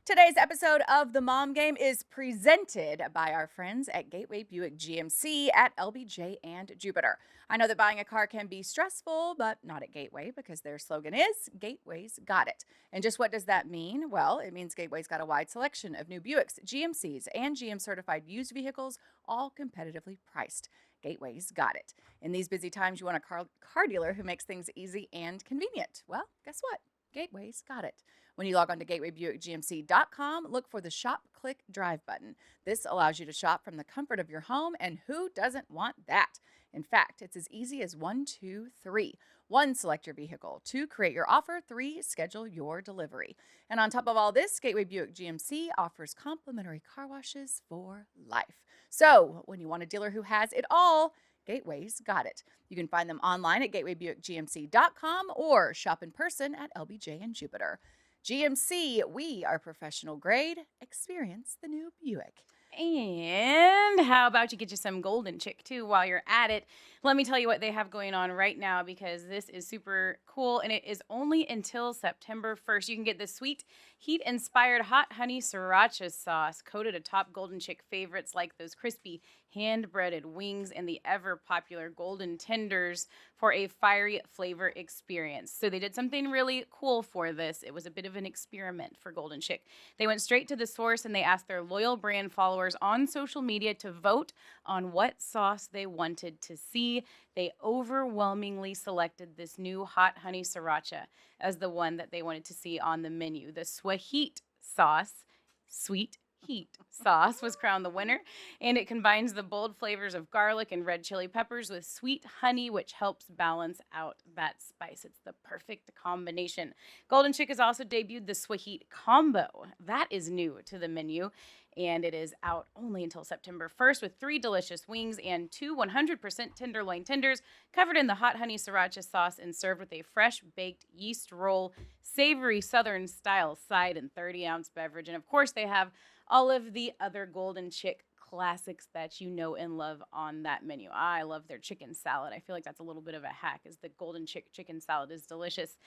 Today's episode of The Mom Game is presented by our friends at Gateway Buick GMC at LBJ and Jupiter. I know that buying a car can be stressful, but not at Gateway because their slogan is Gateway's Got It. And just what does that mean? Well, it means Gateway's got a wide selection of new Buicks, GMCs, and GM certified used vehicles, all competitively priced. Gateway's got it. In these busy times, you want a car dealer who makes things easy and convenient. Well, guess what? Gateway's got it. When you log on to gatewaybuickgmc.com, look for the Shop, Click, Drive button. This allows you to shop from the comfort of your home, and who doesn't want that? In fact, it's as easy as 1, 2, 3. 1, select your vehicle. 2, create your offer. 3, schedule your delivery. And on top of all this, Gateway Buick GMC offers complimentary car washes for life. So when you want a dealer who has it all, Gateway's got it. You can find them online at gatewaybuickgmc.com or shop in person at LBJ and Jupiter. GMC, we are professional grade. Experience the new Buick. And how about you get you some Golden Chick, too, while you're at it? Let me tell you what they have going on right now because this is super cool, and it is only until September 1st. You can get the sweet, heat-inspired hot honey sriracha sauce coated atop Golden Chick favorites like those crispy hand-breaded wings and the ever-popular golden tenders for a fiery flavor experience. So they did something really cool for this. It was a bit of an experiment for Golden Chick. They went straight to the source, and they asked their loyal brand followers on social media to vote on what sauce they wanted to see. They overwhelmingly selected this new hot honey sriracha as the one that they wanted to see on the menu. The Sweet sauce, sweet heat sauce, was crowned the winner, and it combines the bold flavors of garlic and red chili peppers with sweet honey, which helps balance out that spice. It's the perfect combination. Golden Chick has also debuted the Sweet combo. That is new to the menu, and it is out only until September 1st with 3 delicious wings and 2 100% tenderloin tenders covered in the hot honey sriracha sauce and served with a fresh baked yeast roll, savory southern style side, and 30-ounce beverage. And of course, they have all of the other Golden Chick classics that you know and love on that menu. I love their chicken salad. I feel like that's a little bit of a hack, is the Golden Chick chicken salad is delicious.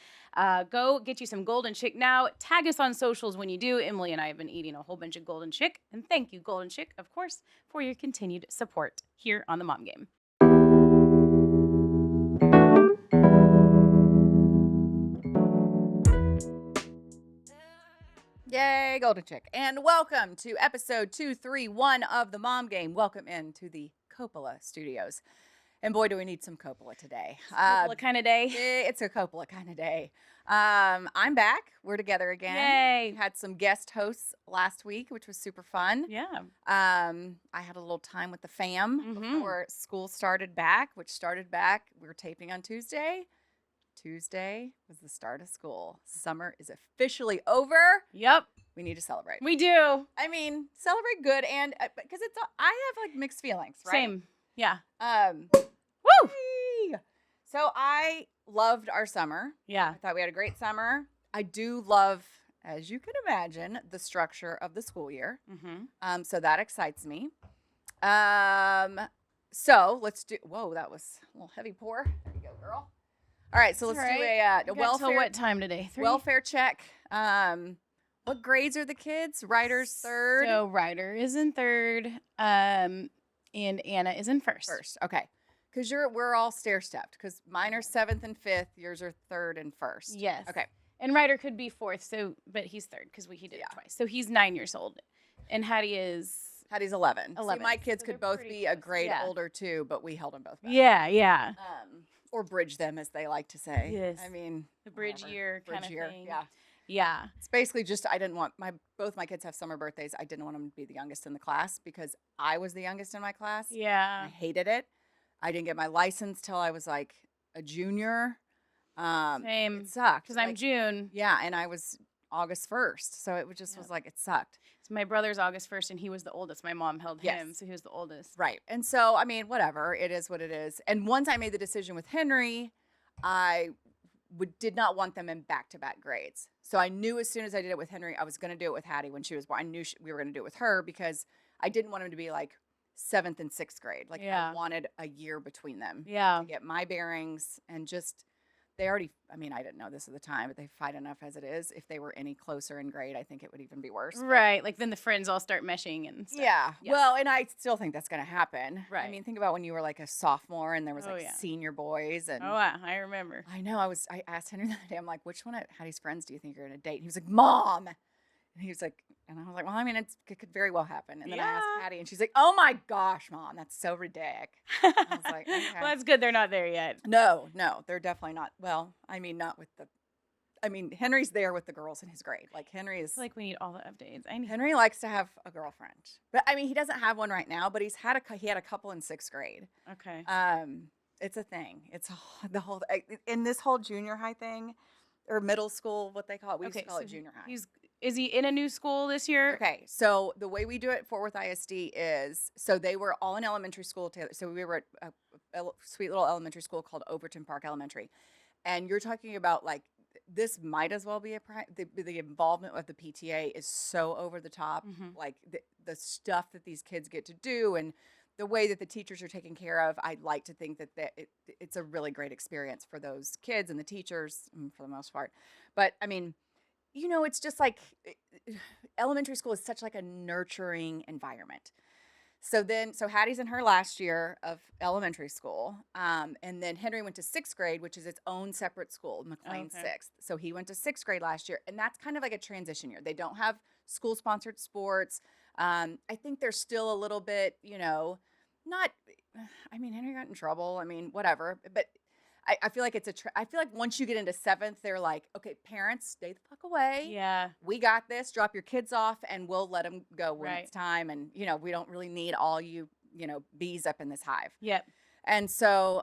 Go get you some Golden Chick now. Tag us on socials when you do. Emily and I have been eating a whole bunch of Golden Chick. And thank you, Golden Chick, of course, for your continued support here on The Mom Game. Yay, Golden Chick. And welcome to episode 231 of The Mom Game. Welcome into the Coppola studios. And boy, do we need some Coppola today. Coppola kind of day. It's a Coppola kind of day. I'm back. We're together again. Yay. We had some guest hosts last week, which was super fun. Yeah. I had a little time with the fam before school started back, We were taping on Tuesday. Tuesday was the start of school. Summer is officially over. Yep. We need to celebrate. We do. I mean, celebrate good and because I have like mixed feelings, right? Same. Yeah. Woo! So I loved our summer. Yeah. I thought we had a great summer. I do love, as you can imagine, the structure of the school year. So that excites me. So let's do. Whoa, that was a little heavy pour. There you go, girl. All right, so let's do a welfare. Till what time today? 3? Welfare check. What grades are the kids? Ryder's 3rd. So Ryder is in 3rd, and Anna is in 1st. First, okay. Because we're all stair-stepped. Because mine are 7th and 5th. Yours are 3rd and 1st. Yes. Okay. And Ryder could be 4th, but he's 3rd because he did it twice. So he's 9 years old, and Hattie's 11. 11. See, my kids So could they're both pretty be a close. grade Yeah. older too, but we held them both back. Yeah. Or bridge them, as they like to say. Yes. I mean, The bridge whatever. year kind Bridge of year. thing. Yeah. Yeah. It's basically just I didn't want both my kids have summer birthdays. I didn't want them to be the youngest in the class because I was the youngest in my class. Yeah. I hated it. I didn't get my license till I was like a junior. Same. It sucked. Because I'm June. Yeah, and I was August 1st. So it was like it sucked. So my brother's August 1st, and he was the oldest. My mom held him, Yes. so he was the oldest. Right. And so, I mean, whatever. It is what it is. And once I made the decision with Henry, I did not want them in back-to-back grades. So I knew as soon as I did it with Henry, I was going to do it with Hattie when she was born. I knew we were going to do it with her because I didn't want him to be like 7th and 6th grade. Like I wanted a year between them. Yeah. To get my bearings and just they already, I mean, I didn't know this at the time, but they fight enough as it is. If they were any closer in grade, I think it would even be worse. Right. Like then the friends all start meshing and stuff. Yeah. Yeah. Well, and I still think that's going to happen. I Right. mean, think about when you were like a sophomore and there was Oh, like yeah. senior boys and Oh, wow. I remember. I know I asked Henry the other day, I'm like, which one of Hattie's friends do you think you're going to date? And he was like, Mom. And he was like, and I was like, well, I mean, it could very well happen. And then I asked Yeah. Hattie and she's like, oh my gosh, Mom, that's so ridiculous. I was like, okay. Well, that's good. They're not there yet. No, they're definitely not. Well, I mean, not with the, I mean, Henry's there with the girls in his grade. Like Henry is, I feel like we need all the updates. Henry likes to have a girlfriend, but I mean, he doesn't have one right now, but he had a couple in 6th grade. Okay. It's a thing. It's the whole, in this whole junior high thing or middle school, what they call it. We used to call it junior high. Is he in a new school this year? Okay, so the way we do it at Fort Worth ISD is, so they were all in elementary school together. So we were at a sweet little elementary school called Overton Park Elementary. And you're talking about like, this might as well be the involvement of the PTA is so over the top. Mhm. Like the stuff that these kids get to do and the way that the teachers are taken care of. I'd like to think that it's a really great experience for those kids and the teachers for the most part. But I mean, you know, it's just like elementary school is such like a nurturing environment. So Hattie's in her last year of elementary school. And then Henry went to 6th grade, which is its own separate school, McLean Okay. 6th. So he went to 6th grade last year. And that's kind of like a transition year. They don't have school sponsored sports. I think they're still a little bit, you know, I mean, Henry got in trouble. I mean, whatever. But I feel like I feel like once you get into 7th, they're like, okay, parents, stay the fuck away. Yeah. We got this. Drop your kids off, and we'll let them go when Right. it's time. And you know, we don't really need all you know bees up in this hive. Yep. And so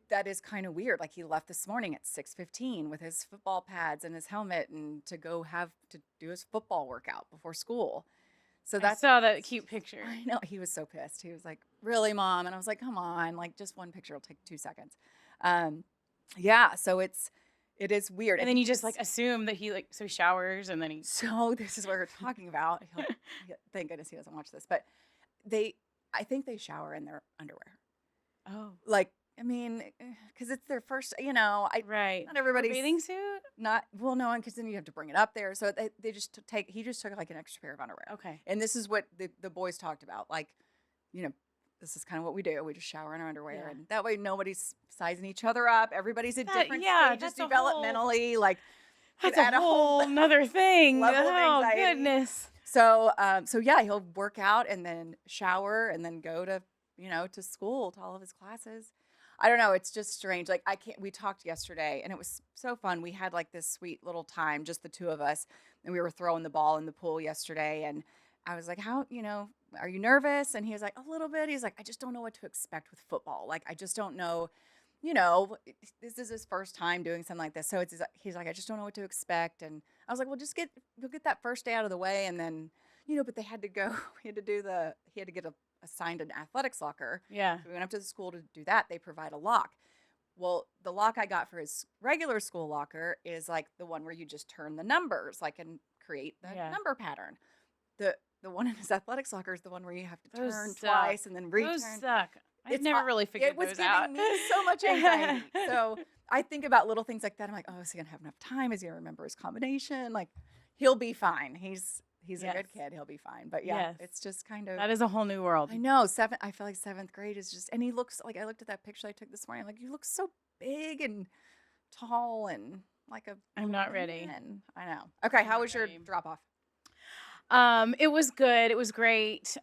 that is kind of weird. Like he left this morning at 6:15 with his football pads and his helmet, and to go to do his football workout before school. So I saw that cute picture. I know he was so pissed. He was like, "Really, Mom?" And I was like, "Come on, like just one picture will take 2 seconds." Yeah, so it is weird. And then you just like assume that he showers and then he. So this is what we're talking about. Thank goodness he doesn't watch this, but I think they shower in their underwear. Oh. Like, I mean, because it's their first, you know, Right. not everybody's Bathing suit. no, because then you have to bring it up there. So he just took like an extra pair of underwear. Okay. And this is what the boys talked about. Like, you know, this is kind of what we do. We just shower in our underwear. Yeah. And that way nobody's sizing each other up. Everybody's at different stages that's a developmentally. Like, That's add a whole nother thing. level of Oh anxiety. goodness. so yeah, he'll work out and then shower and then go to, you know, to school, to all of his classes. I don't know. It's just strange. Like we talked yesterday and it was so fun. We had like this sweet little time, just the two of us, and we were throwing the ball in the pool yesterday. And I was like, how, you know, are you nervous? And he was like, a little bit. He's like, I just don't know what to expect with football. Like, I just don't know, you know, this is his first time doing something like this. So he's like, I just don't know what to expect. And I was like, well, you'll get that first day out of the way. And then, you know, but they had to go, he had to get assigned an athletics locker. Yeah. So we went up to the school to do that. They provide a lock. Well, the lock I got for his regular school locker is like the one where you just turn the numbers, like, and create the number pattern. The one in his athletics locker is the one where you have to Those turn suck. twice and then return. Those suck. I've It's never really figured It was those giving out. me so much anxiety. So I think about little things like that. I'm like, oh, is he gonna have enough time? Is he gonna remember his combination? Like, he'll be fine. He's a good kid. He'll be fine. But yeah, it's just kind of. That is a whole new world. I know. I feel like 7th grade is just, and he looks like, I looked at that picture I took this morning. I'm like, you look so big and tall and like a. I'm not ready. Man. I know. Okay, how not was your ready. drop off? It was good. It was great.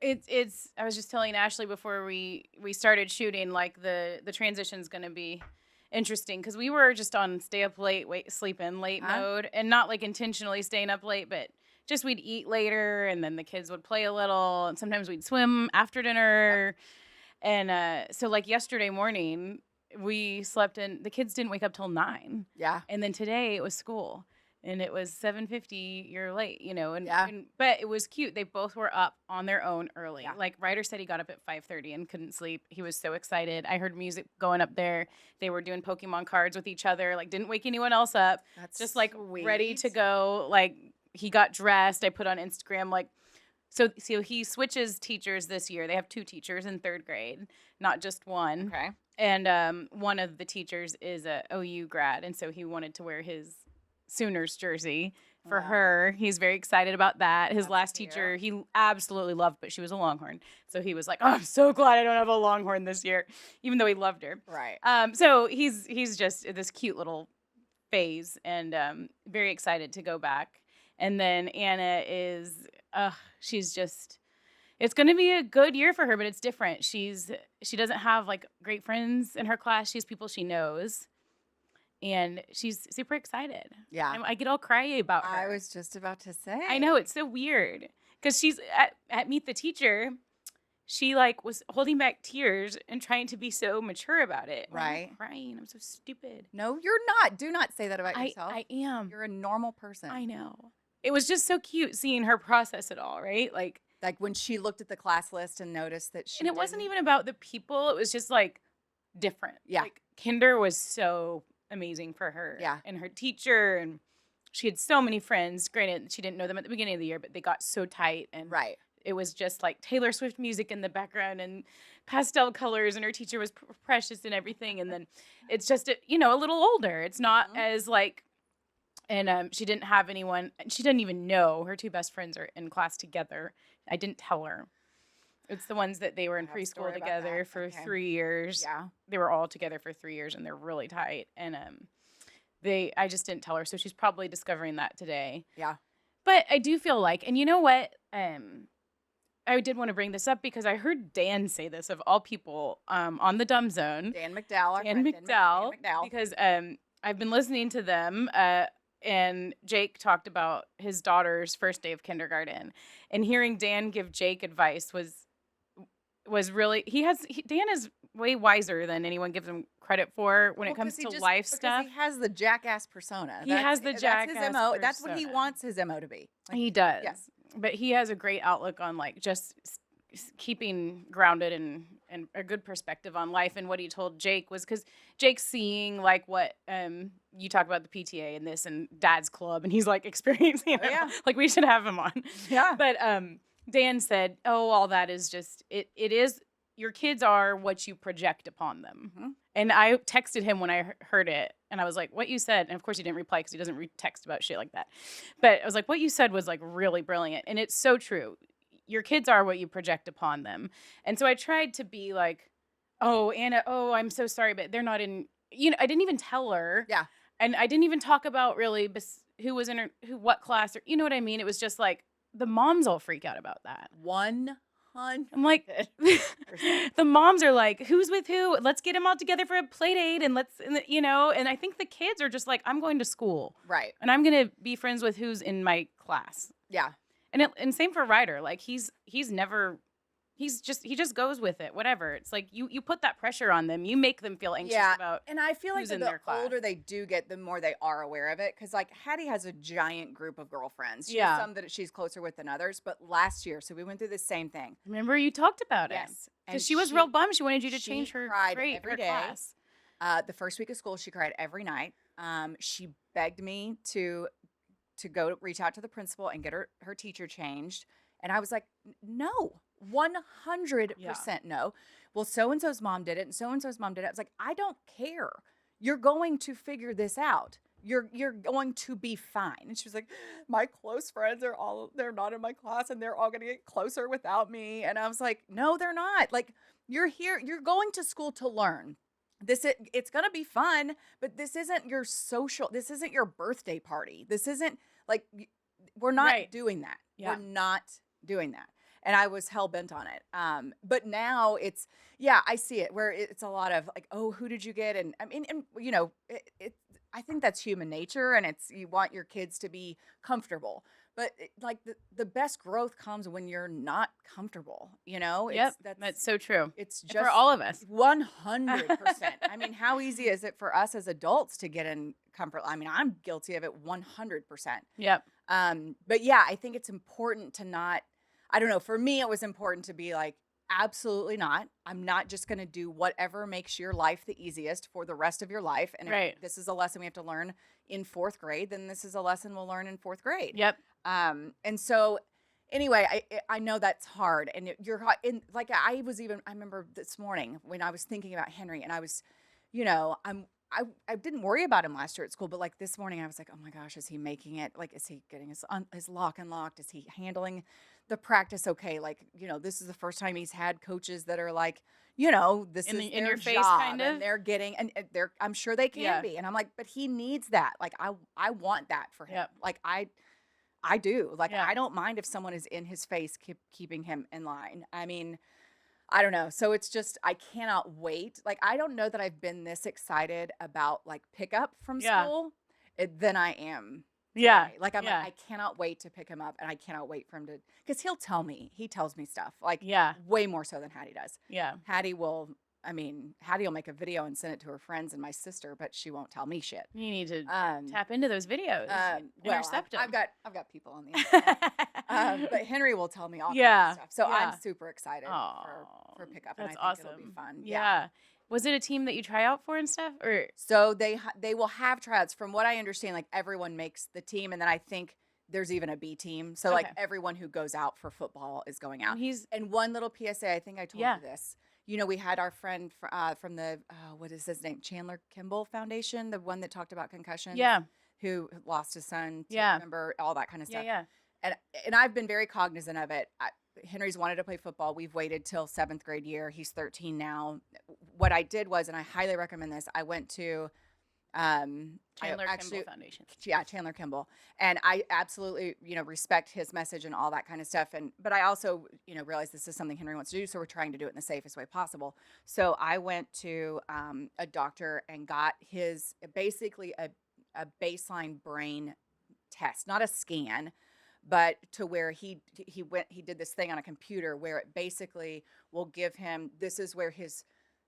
It's I was just telling Ashley before we started shooting, like the transition's going to be interesting because we were just on stay up late, sleep in late mode, and not like intentionally staying up late, but just we'd eat later and then the kids would play a little and sometimes we'd swim after dinner. And so like yesterday morning we slept in, the kids didn't wake up till 9. Yeah. And then today it was school. And it was 7:50. You're late, you know. Yeah. But it was cute. They both were up on their own early. Yeah. Like Ryder said, he got up at 5:30 and couldn't sleep. He was so excited. I heard music going up there. They were doing Pokemon cards with each other. Like didn't wake anyone else up. That's Just like sweet. ready to go. Like he got dressed. I put on Instagram like. So he switches teachers this year. They have 2 teachers in 3rd grade, not just one. Okay. And one of the teachers is a OU grad, and so he wanted to wear his Sooners jersey for Wow. her. He's very excited about that. His That's last cute. teacher he absolutely loved, but she was a Longhorn. So he was like, "Oh, I'm so glad I don't have a Longhorn this year," even though he loved her. Right. So he's just this cute little phase, and very excited to go back. And then Anna is, she's just. It's going to be a good year for her, but it's different. She doesn't have like great friends in her class. She has people she knows, and she's super excited. Yeah. I get all cryy about her. I was just about to say. I know, it's so weird because she's at Meet the Teacher. She like was holding back tears and trying to be so mature about it. And Right. I'm crying. I'm so stupid. No, you're not. Do not say that about yourself. I am. You're a normal person. I know. It was just so cute seeing her process it all, right? Like when she looked at the class list and noticed that she and it wasn't didn't- even about the people. It was just like different. Yeah. Like Kinder was so amazing for her. Yeah. And her teacher, and she had so many friends. Granted, she didn't know them at the beginning of the year, but they got so tight. And Right. it was just like Taylor Swift music in the background and pastel colors, and her teacher was precious and everything. And then it's just, a little older. It's not Mhm. as like, and she didn't have anyone, and she didn't even know her two best friends are in class together. I didn't tell her. It's the ones that they were in I have a story preschool about together that. for Okay. 3 years. Yeah. They were all together for 3 years, and they're really tight. And I just didn't tell her, so she's probably discovering that today. Yeah. But I do feel like, and you know what? I did want to bring this up because I heard Dan say this of all people on the Dumb Zone. Dan McDowell. our Dan friend McDowell, McDowell. because I've been listening to them, and Jake talked about his daughter's first day of kindergarten, and hearing Dan give Jake advice was really Dan is way wiser than anyone gives him credit for when it comes to life stuff. He has the jackass persona. He has the That's jackass his MO. That's what he persona. wants his MO to be. Like, He does. Yes. But he has a great outlook on like just keeping grounded and a good perspective on life. And what he told Jake was because Jake's seeing like what you talk about the PTA and this and Dad's Club, and he's like experiencing it. yeah. Like we should have him on. Yeah. But Dan said, "Oh, all that is just it is your kids are what you project upon them." Mhm. And I texted him when I heard it, and I was like, "What you said?" And of course, he didn't reply because he doesn't text about shit like that. But I was like, "What you said was like really brilliant," and it's so true. Your kids are what you project upon them. And so I tried to be like, "Oh, Anna, oh, I'm so sorry, but they're not in." I didn't even tell her. Yeah. And I didn't even talk about really who was in her, what class, or you know what I mean. It was just like the moms all freak out about that. 100. I'm like, the moms are like, who's with who? Let's get them all together for a play date, and and I think the kids are just like, I'm going to school, Right. and I'm gonna be friends with who's in my class. Yeah. And same for Ryder. Like he just goes with it. Whatever. It's like you put that pressure on them. You make them feel anxious Yeah. about. And I feel like who's in the their class. older they do get, the more they are aware of it. Because like Hattie has a giant group of girlfriends. She has Yeah. some that she's closer with than others. But last year, so we went through the same thing. Remember you talked about it. Yes. Because she was real bummed. She wanted you to she change her cried grade, every her day. class. The first week of school, she cried every night. She begged me to go reach out to the principal and get her teacher changed. And I was like, no, 100% no. Well, so-and-so's mom did it, and so-and-so's mom did it. I was like, I don't care. You're going to figure this out. You're going to be fine. And she was like, my close friends they're not in my class, and they're all going to get closer without me. And I was like, no, they're not. Like, you're here. You're going to school to learn. It's going to be fun, but this isn't your this isn't your birthday party. This isn't like, we're not Right. doing that. Yeah. We're not doing that. And I was hell bent on it. But now I see it where it's a lot of like, oh, who did you get? And I mean, I think that's human nature, and you want your kids to be comfortable. But the best growth comes when you're not comfortable, Yep. That's so true. It's And just for all of us. 100%. I mean, how easy is it for us as adults to get in comfort? I mean, I'm guilty of it 100%. Yep. But yeah, I think it's important to not, I don't know, for me, it was important to be like, absolutely not. I'm not just going to do whatever makes your life the easiest for the rest of your life. And Right. if this is a lesson we have to learn in fourth grade, then this is a lesson we'll learn in fourth grade. Yep. And so Anyway, I know that's hard, and like I remember this morning when I was thinking about Henry, and I was, I didn't worry about him last year at school, but like this morning I was like, oh my gosh, is he making it? Like, is he getting his lock unlocked? Is he handling the practice okay? Like, this is the first time he's had coaches that are like, this is In their your face, job, kind of. and they're getting, and they're, I'm sure they can Yeah. be, and I'm like, but he needs that. Like, I want that for him. Yep. Like, I do. Like, Yeah. I don't mind if someone is in his face, keeping him in line. I mean, I don't know. So it's just, I cannot wait. Like, I don't know that I've been this excited about like pickup from Yeah. school than I am Yeah. today. Like, I'm Yeah. like, I cannot wait to pick him up, and I cannot wait for him to, because he tells me stuff like Yeah. way more so than Hattie does. Yeah. Hattie will make a video and send it to her friends and my sister, but she won't tell me shit. You need to Um, tap into those videos. well, Intercept them. I've got people on the internet. But Henry will tell me all Yeah, kinds of stuff. So yeah. I'm super excited for pickup, and That's I think awesome. it'll be fun. Yeah. Was it a team that you try out for and stuff? Or So they will have tryouts. From what I understand, like everyone makes the team, and then I think there's even a B team. So like Okay. everyone who goes out for football is going out. he's And one little PSA, I think I told Yeah. you this. We had our friend from the what is his name, Chandler Kimball Foundation, the one that talked about concussions. yeah. Who lost his son. To Yeah. Remember all that kind of Yeah, stuff. yeah. And I've been very cognizant of it. Henry's wanted to play football. We've waited till 7th grade year. He's 13 now. What I did was, and I highly recommend this, I went to Chandler actually, Kimball Foundation. yeah, Chandler Kimball. And I absolutely, respect his message and all that kind of stuff. But I also, realize this is something Henry wants to do. So we're trying to do it in the safest way possible. So I went to a doctor and got his basically a baseline brain test, not a scan, but to where he did this thing on a computer where it basically will give him, this is where his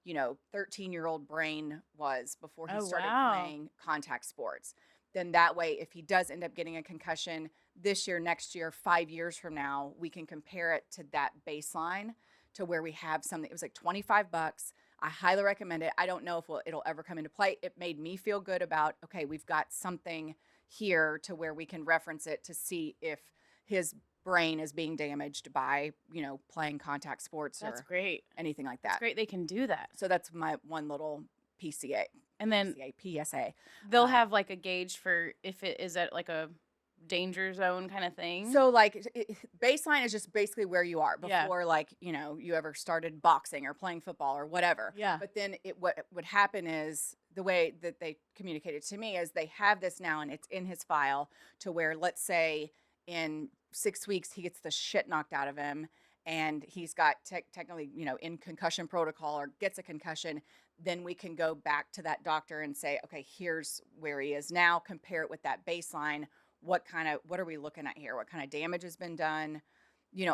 13-year-old brain was before he Oh, started wow. playing contact sports. Then that way, if he does end up getting a concussion this year, next year, 5 years from now, we can compare it to that baseline to where we have something. It was like $25. I highly recommend it. I don't know if it'll ever come into play. It made me feel good about, okay, we've got something here to where we can reference it to see if his brain is being damaged by, playing contact sports That's or great. anything like It's that. great they can do that. So that's my one little PCA. And then PSA. they'll have like a gauge for if it is at like a danger zone kind of thing. So like baseline is just basically where you are Yeah. before you ever started boxing or playing football or whatever. Yeah. But then what would happen is the way that they communicated to me is they have this now and it's in his file to where, let's say in 6 weeks he gets the shit knocked out of him and he's got technically, in concussion protocol or gets a concussion, then we can go back to that doctor and say, okay, here's where he is now, compare it with that baseline. What are we looking at here? What kind of damage has been done?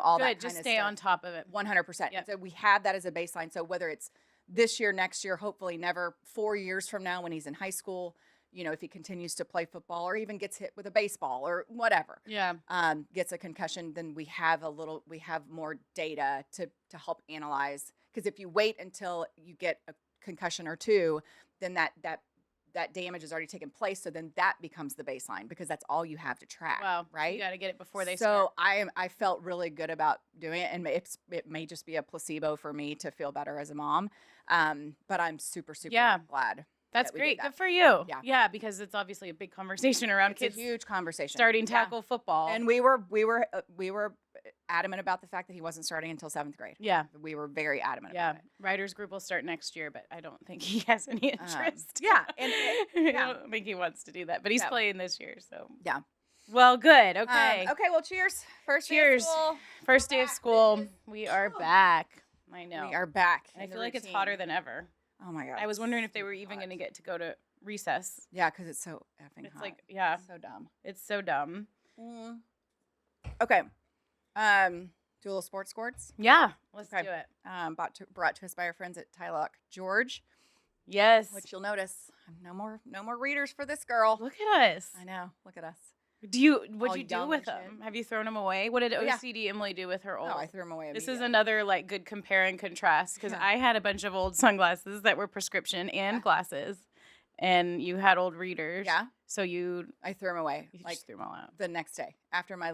All that Good, kind just of stay stuff. on top of it. 100%. Yep. So we have that as a baseline. So whether it's this year, next year, hopefully never 4 years from now when he's in high school, if he continues to play football or even gets hit with a baseball or whatever, Yeah. gets a concussion, then we have more data to help analyze. Because if you wait until you get a concussion or two, then that damage has already taken place. So then that becomes the baseline because that's all you have to track. Wow. Right. You got to get it before they So start. I felt really good about doing it, and it may just be a placebo for me to feel better as a mom. But I'm super Yeah. glad. That's that we did great. that. Good for you. Yeah. Yeah, because it's obviously a big conversation around It's kids a huge conversation. starting Yeah. tackle football. And we were adamant about the fact that he wasn't starting until 7th grade. yeah. We were very adamant Yeah. about it. Writers group will start next year, but I don't think he has any interest. Yeah, and I don't think he wants to do that, but he's Yeah. playing this year, so. Yeah. Well, good. Okay. Okay. Well, cheers. First Cheers. day of school. First day of back, school. bitches. We are Woo. back. I know. We are back. And I in the feel like it's routine. hotter than ever. Oh my god. I was wondering if they super were even hot. going to get to go to recess. Yeah, because it's so effing It's hot. like, yeah, So dumb. it's so dumb. Okay. Do a little sports scores. Yeah. Let's Okay. do it. Brought to us by our friends at Tylock George, Yes. which you'll notice no more readers for this girl. Look at us. I know. Look at us. What'd All you do young with and them? shit. Have you thrown them away? What did Oh, yeah. OCD Emily do with her old? Oh, I threw them away. This is immediately. another like good compare and contrast because Yeah. I had a bunch of old sunglasses that were prescription and Yeah. glasses, and you had old readers. Yeah. So you I threw them away. just Like threw them all out. the next day after my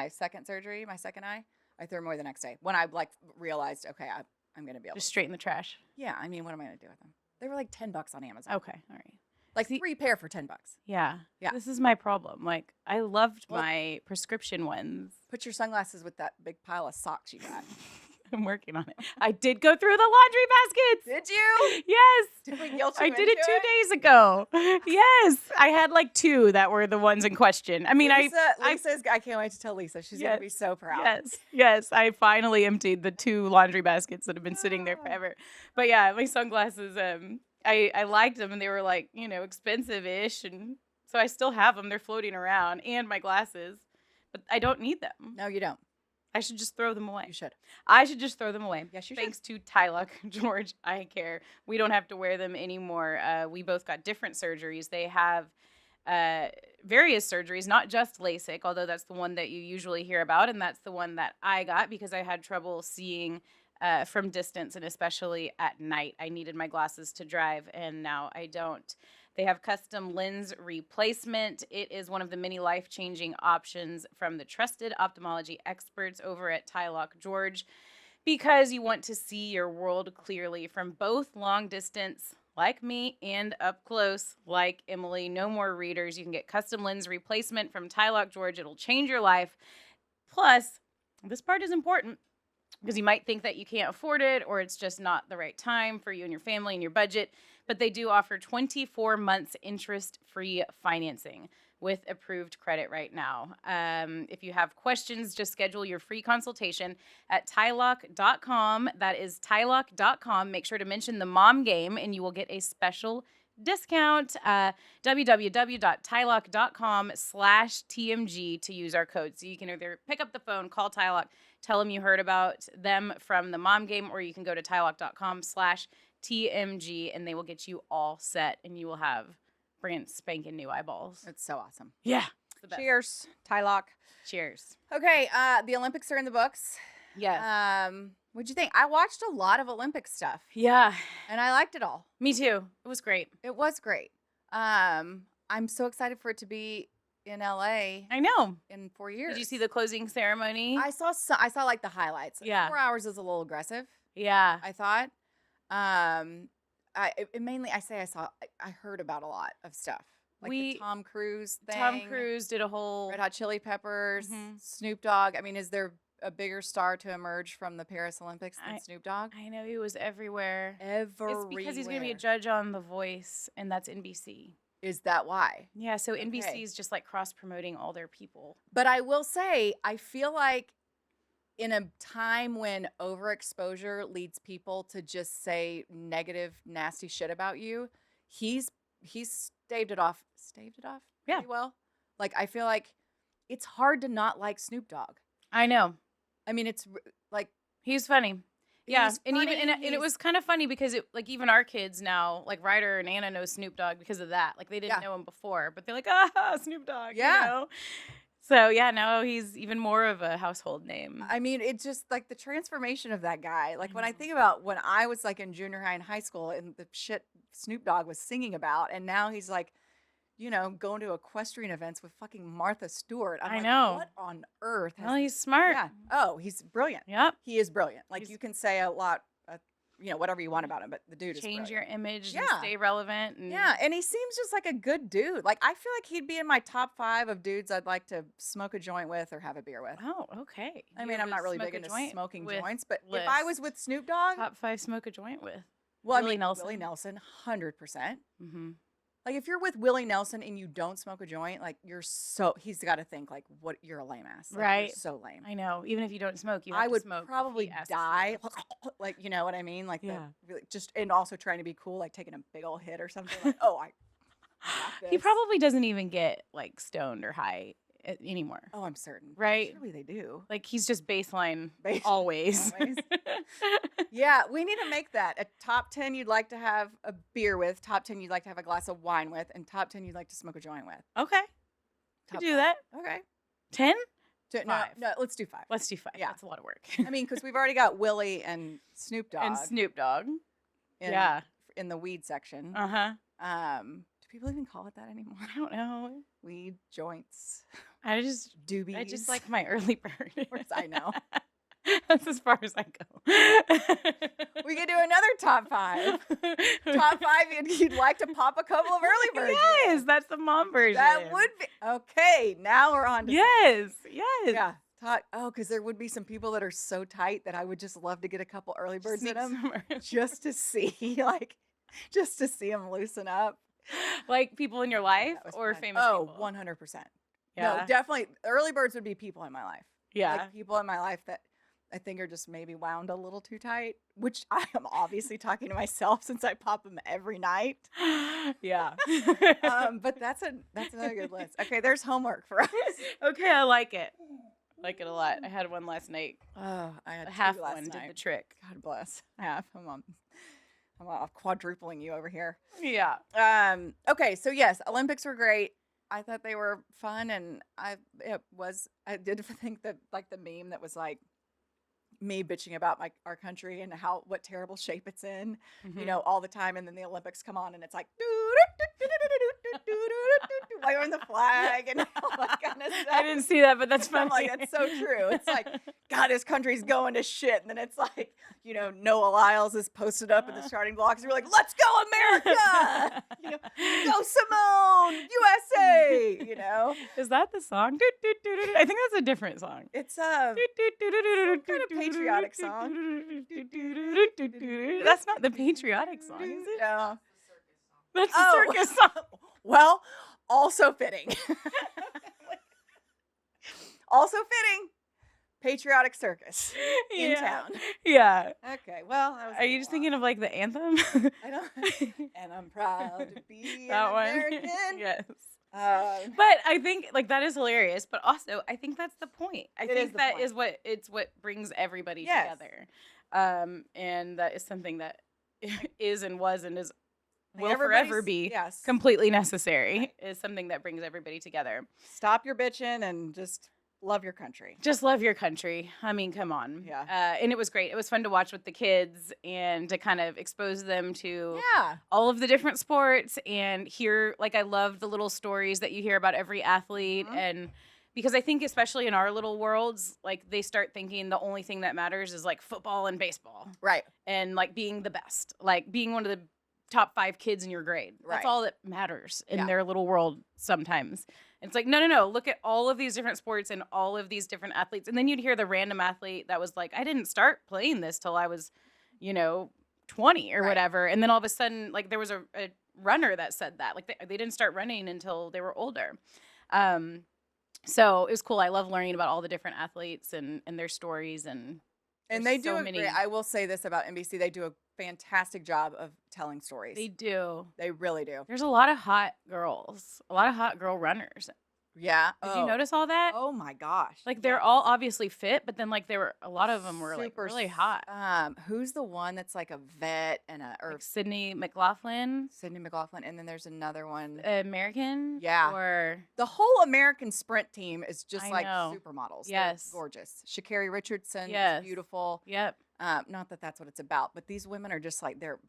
second surgery, my second eye, I threw them away the next day when I like realized, okay, I'm gonna be able Just to straight in the trash. Yeah, I mean, what am I gonna do with them? They were like $10 on Amazon. Okay, all right. Like See- 3 pair for $10. Yeah. Yeah. This is my problem. Like, I loved Well- my prescription ones. Put your sunglasses with that big pile of socks you got. I'm working on it. I did go through the laundry baskets. Did you? Yes. Did we guilt you I did it into 2 days ago. Yes. I had like 2 that were the ones in question. I mean, I can't wait to tell Lisa. She's gonna be so proud. Yes. I finally emptied the 2 laundry baskets that have been sitting there forever. But yeah, my sunglasses, I liked them and they were like, expensive-ish. And so I still have them. They're floating around, and my glasses, but I don't need them. No, you don't. I should just throw them away. You should. I should just throw them away. Yes, you Thanks to Tyluck, George, eye care. We don't have to wear them anymore. We both got different surgeries. They have various surgeries, not just LASIK, although that's the one that you usually hear about, and that's the one that I got because I had trouble seeing from distance, and especially at night. I needed my glasses to drive, and now I don't. They have custom lens replacement. It is one of the many life-changing options from the trusted ophthalmology experts over at Tylock George, because you want to see your world clearly from both long distance, like me, and up close, like Emily. No more readers. You can get custom lens replacement from Tylock George. It'll change your life. Plus, this part is important, because you might think that you can't afford it or it's just not the right time for you and your family and your budget, but they do offer 24 months interest-free financing with approved credit right now. If you have questions, just schedule your free consultation at tylock.com. That is tylock.com. Make sure to mention the mom game and you will get a special discount. www.tylock.com/TMG to use our code. So you can either pick up the phone, call Tylock, tell them you heard about them from the mom game, or you can go to tylock.com/TMG and they will get you all set and you will have brand spanking new eyeballs. It's so awesome. Yeah. It's the best. Cheers, Tylock. Cheers. Okay, the Olympics are in the books. Yes. What'd you think? I watched a lot of Olympic stuff Yeah. and I liked it all. Me too. It was great. It was great. I'm so excited for it to be in LA I know. in 4 years. Did you see the closing ceremony? I saw like the highlights. Yeah. 4 hours is a little aggressive, Yeah. I thought. I heard about a lot of stuff. Like the Tom Cruise thing. Tom Cruise did a whole Red Hot Chili Peppers, Mhm. Snoop Dogg. I mean, is there a bigger star to emerge from the Paris Olympics than Snoop Dogg? I know he was everywhere. Everywhere. It's because he's going to be a judge on The Voice, and that's NBC. Is that why? Yeah, so Okay. NBC is just like cross-promoting all their people. But I will say, I feel like in a time when overexposure leads people to just say negative, nasty shit about you, he's staved it off Yeah. pretty well. Like, I feel like it's hard to not like Snoop Dogg. I know. I mean, it's like He's funny. Yeah, he's and funny, even and it was kind of funny because even our kids now, like Ryder and Anna, know Snoop Dogg because of that. Like they didn't know him before, but they're like, Snoop Dogg. Yeah. You know? So yeah, now he's even more of a household name. I mean, it's just like the transformation of that guy. Like when I know. think about when I was like in junior high and high school and the shit Snoop Dogg was singing about, and now he's like, going to equestrian events with fucking Martha Stewart. I'm I like, know. what on earth? Well, he's smart. Yeah. Oh, he's brilliant. Yep. He is brilliant. Like He's- you can say a lot, whatever you want about him, but the dude is Change brilliant. your image and Yeah. stay relevant. And Yeah, and he seems just like a good dude. Like I feel like he'd be in my top 5 of dudes I'd like to smoke a joint with or have a beer with. Oh, okay. I You mean, have I'm not a really smoke big a into joint smoking with joints, but if I was list. with Snoop Dogg, Top 5 smoke a joint with. well, Willie Nelson. Willie Nelson, 100%. Mm-hmm. Like if you're with Willie Nelson and you don't smoke a joint, like he's got to think like, what, you're a lame ass. Like, you're Right. so lame. I know. Even if you don't smoke, you have I to would smoke. if probably he asks you. die. Like, you know what I mean? Like, Yeah. really just, and also trying to be cool, like taking a big old hit or something. Like, oh, I got He this. probably doesn't even get like stoned or high anymore. Oh, I'm certain. Right? Surely they do. Like he's just baseline Base- always. always. Yeah, we need to make that a top 10 you'd like to have a beer with, top 10 you'd like to have a glass of wine with, and top 10 you'd like to smoke a joint with. Okay. Top Could do 5. that. Okay. 10? No, 5. no, let's do 5. Let's do 5. Yeah. That's a lot of work. I mean, because we've already got Willie and Snoop Dogg and Snoop Dogg. in, Yeah. in the weed section. Uh-huh. Do people even call it that anymore? I don't know. Weed, joints, I just doobies. like my early bird. Of course, I know. That's as far as I go. We could do another top 5. Top 5 you'd like to pop a couple of early birds Yes, in. that's the mom version. That would be okay. Now we're on to Yes, yes. yeah. Because there would be some people that are so tight that I would just love to get a couple early birds in Sneak them some early- just to see, just to see them loosen up. Like people in your life That was or fun. famous Oh, people? 100%. Yeah. No, definitely. Early birds would be people in my life. Yeah. Like people in my life that I think are just maybe wound a little too tight, which I am obviously talking to myself since I pop them every night. Yeah. But that's another good list. Okay, there's homework for us. Okay, I like it. Like it a lot. I had one last night. Oh, I had A two half last one did night. the trick. God bless. Half. I'm quadrupling you over here. Yeah. Okay, so yes, Olympics were great. I thought they were fun, and I did think that like the meme that was like me bitching about our country and what terrible shape it's in, all the time, and then the Olympics come on and it's like waving the flag and all that kind of stuff. I didn't see that, but that's I'm funny. like, that's so true. It's like, God, this country's going to shit. And then it's like, Noah Lyles is posted up in the starting blocks. And we're like, let's go, America! Go Simone, USA! Is that the song? I think that's a different song. It's kind of patriotic song. That's not the patriotic song, is it? No. That's the circus song. Well, also fitting. Also fitting. Patriotic circus in town. Yeah. Okay, well, that was Are you just thinking of like the anthem? I don't. And I'm proud to be That an one? American. Yes. But I think like that is hilarious, but also I think that's the point. I think the that point. is what brings everybody Yes. together. And that is something that is and was and is will everybody's- forever be yes. completely necessary. Is something that brings everybody together. Stop your bitching and just love your country. Just love your country. I mean, come on. Yeah. And it was great. It was fun to watch with the kids and to kind of expose them to Yeah. all of the different sports and hear, like, I love the little stories that you hear about every athlete. Mhm. And because I think, especially in our little worlds, like, they start thinking the only thing that matters is like football and baseball Right. and like being the best, like being one of the top 5 kids in your grade. Right. That's all that matters in Yeah. their little world sometimes. And it's like, no. Look at all of these different sports and all of these different athletes. And then you'd hear the random athlete that was like, I didn't start playing this till I was, 20 or Right. whatever. And then all of a sudden, like there was a runner that said that. Like they didn't start running until they were older. So it was cool. I love learning about all the different athletes and their stories and And there's they do so a many. great, I will say this about NBC, they do a fantastic job of telling stories. They do. They really do. There's a lot of hot girls, a lot of hot girl runners. Yeah. Did you notice all that? Oh my gosh. Like they're all obviously fit, but then like a lot of them were like Super really hot. Who's the one that's like a vet and or Like Sydney McLaughlin, Sydney McLaughlin, and then there's another one. American. Yeah. Or The whole American sprint team is just I like know. supermodels. Yes. They're gorgeous. Sha'Carri Richardson Yes. is beautiful. yep. Not that that's what it's about, but these women are just like they're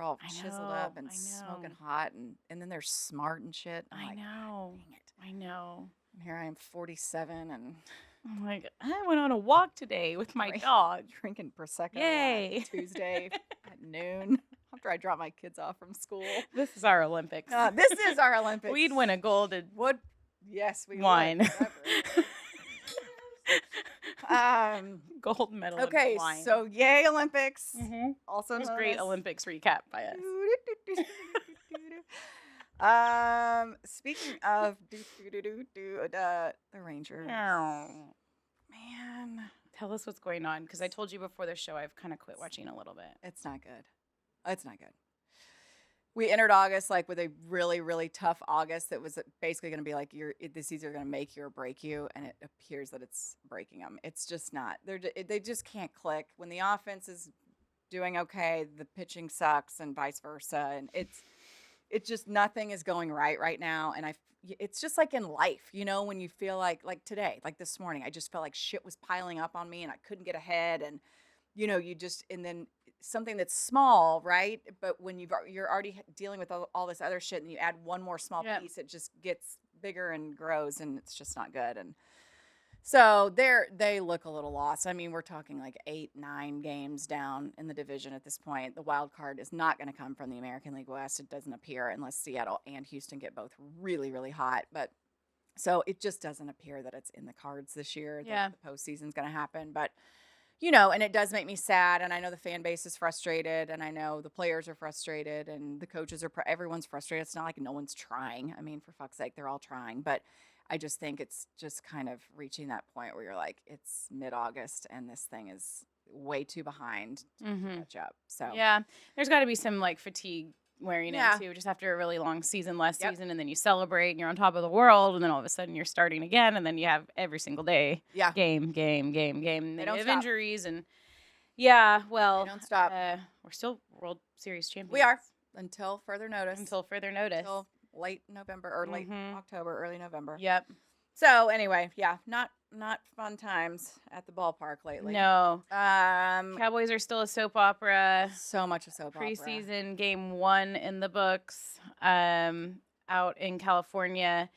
all I chiseled know, up and I smoking know. hot, and then they're smart and shit. I'm I like, know. dang it. I know. And here I am, 47, and I'm like, I went on a walk today with my Right. dog. drinking prosecco on Yay. Tuesday at noon after I drop my kids off from school. This is our Olympics. This is our Olympics. We'd win a gold Would yes, we wine. would. Whatever. Gold medal. in Okay, wine. so yay Olympics. Mhm. Also It was known great as- Olympics recap by us. Speaking of the Rangers, man, Tell us what's going on, because I told you before the show I've kind of quit watching a little bit. it's not good. It's not good. We entered August like with a really, really tough August that was basically going to be like this is either going to make you or break you, and it appears that it's breaking them. It's just not. They just can't click. When the offense is doing okay, the pitching sucks, and vice versa, and it's just nothing is going right now. And it's just like in life, when you feel like today, like this morning, I just felt like shit was piling up on me, and I couldn't get ahead, and you just and then something that's small, right? But when you're already dealing with all this other shit, and you add one more small Yep. piece, it just gets bigger and grows, and it's just not good. And so they look a little lost. I mean, we're talking like 8, 9 games down in the division at this point. The wild card is not going to come from the American League West. It doesn't appear, unless Seattle and Houston get both really, really hot. But so it just doesn't appear that it's in the cards this year Yeah. that the postseason's going to happen. But and it does make me sad. And I know the fan base is frustrated, and I know the players are frustrated, and the coaches are. Everyone's frustrated. It's not like no one's trying. I mean, for fuck's sake, they're all trying. But I just think it's just kind of reaching that point where you're like, it's mid-August, and this thing is way too behind to catch up. So Yeah, there's got to be some like fatigue wearing Yeah. in too, just after a really long season last Yep. season, and then you celebrate and you're on top of the world, and then all of a sudden you're starting again, and then you have every single day Yeah. game, and then They you don't have stop. injuries, and yeah, well, They don't stop. We're still World Series champions. We are until further notice. until further notice. Until late November or late Mhm. October, early November. Yep. So anyway, yeah, not fun times at the ballpark lately. No. Um, Cowboys are still a soap opera. so much a soap opera. Preseason game 1 in the books, out in California,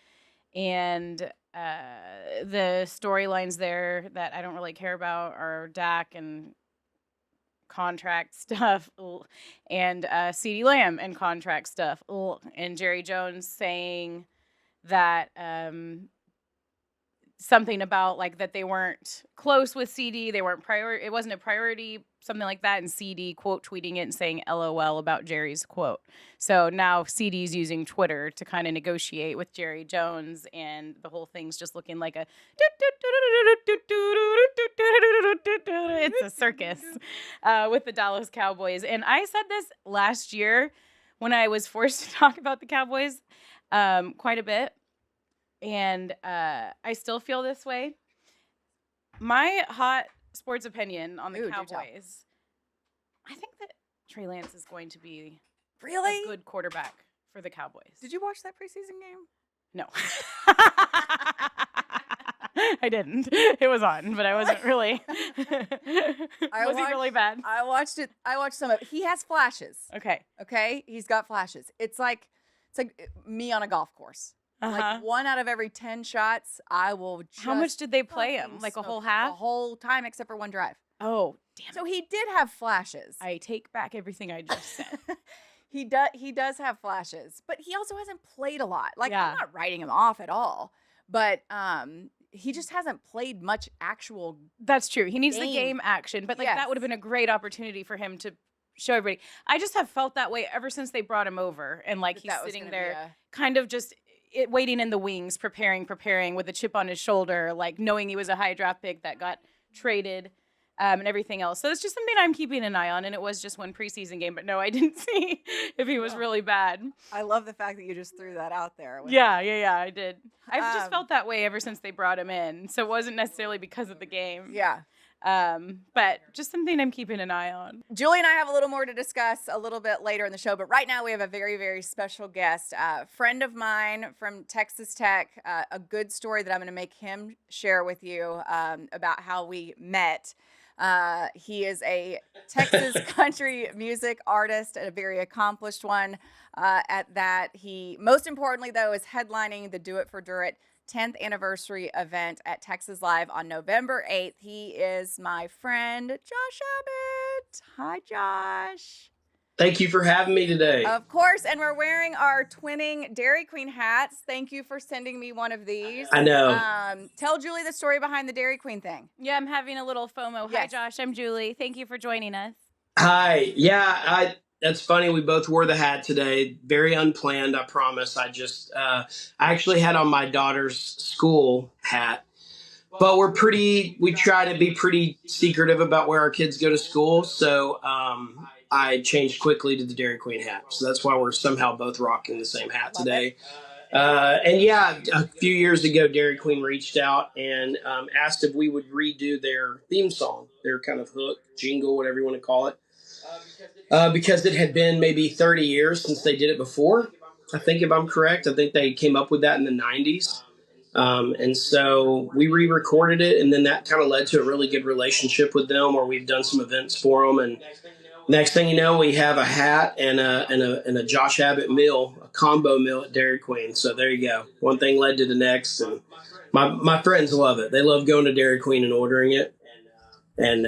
and the storylines there that I don't really care about are Dak and contract stuff, ugh, and CeeDee Lamb and contract stuff, ugh, and Jerry Jones saying that something about like that they weren't close with CD, they weren't it wasn't a priority, something like that, and CD quote tweeting it and saying LOL about Jerry's quote. So now CD's using Twitter to kind of negotiate with Jerry Jones, and the whole thing's just looking like a it's a circus with the Dallas Cowboys. And I said this last year when I was forced to talk about the Cowboys quite a bit. And I still feel this way. My hot sports opinion on the Ooh, do tell. Cowboys, I think that Trey Lance is going to be Really? a good quarterback for the Cowboys. Did you watch that preseason game? No. I didn't. It was on, but I wasn't really. Was he really bad? I watched it. I watched some of it. He has flashes. Okay. Okay, he's got flashes. It's like me on a golf course. Uh-huh. Like 1 out of every 10 shots, I will just How much did they play him? fucking Like a smoke whole the half? whole time except for one drive. Oh, damn it. So he did have flashes. I take back everything I just said. He does have flashes, but he also hasn't played a lot. Like Yeah. I'm not writing him off at all, but he just hasn't played much actual. That's true. He needs the Game. game action, but like that would have Yes. been a great opportunity for him to show everybody. I just have felt that way ever since they brought him over, and like he's that was sitting gonna be there kind of just waiting in the wings, preparing with a chip on his shoulder, like knowing he was a high draft pick that got traded. And everything else. So it's just something I'm keeping an eye on, and it was just one preseason game. But no, I didn't see if he was really bad. I love the fact that you just threw that out there. Yeah, I did. I've just Um, felt that way ever since they brought him in. So it wasn't necessarily because of the game. Yeah. But just something I'm keeping an eye on. Julie and I have a little more to discuss a little bit later in the show, but right now we have a very, very special guest, a friend of mine from Texas Tech, a good story that I'm going to make him share with you about how we met. He is a Texas country music artist, a very accomplished one at that. He, most importantly, though, is headlining the Do It for Durrett 10th anniversary event at Texas Live on November 8th. He is my friend, Josh Abbott. Hi, Josh. Thank you for having me today. Of course, and we're wearing our twinning Dairy Queen hats. Thank you for sending me one of these. I know. Tell Julie the story behind the Dairy Queen thing. Yeah, I'm having a little FOMO. Hi, Yes. Josh. I'm Julie. Thank you for joining us. Hi. Yeah, that's funny. We both wore the hat today. Very unplanned, I promise. I actually had on my daughter's school hat. But we try to be pretty secretive about where our kids go to school. So I changed quickly to the Dairy Queen hat. So that's why we're somehow both rocking the same hat today. And yeah, a few years ago, Dairy Queen reached out and asked if we would redo their theme song, their kind of hook, jingle, whatever you want to call it. Because it had been maybe 30 years since they did it before. I think if I'm correct, I think they came up with that in the 90s. And so we re-recorded it, and then that kind of led to a really good relationship with them where we've done some events for them. And Next thing you know, we have a hat and a Josh Abbott meal, a combo meal at Dairy Queen. So there you go. One thing led to the next, and my friends love it. They love going to Dairy Queen and ordering it, and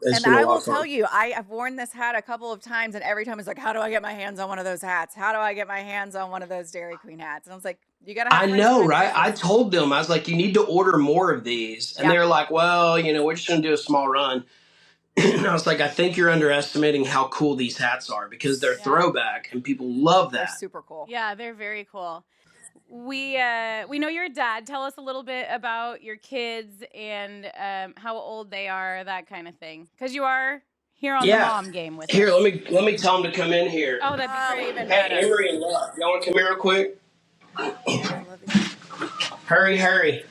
it's And been a I lot will of fun. tell you, I have worn this hat a couple of times, and every time it's like, how do I get my hands on one of those hats? How do I get my hands on one of those Dairy Queen hats? And I was like, you got to have I friends know, behind right? I business. told them, I was like, you need to order more of these. And Yeah. they were like, well, we're just going to do a small run. And I was like, I think you're underestimating how cool these hats are because they're Yeah. throwback and people love They're that. super cool. Yeah, they're very cool. We know you're a dad. Tell us a little bit about your kids and how old they are, that kind of thing. Because you are here on the Yeah. mom game with Here, us. let me tell them to come in here. Oh, that'd be Oh, great. even Hey, better. Emery and Luck, y'all want to come here real quick? I love you. Hurry.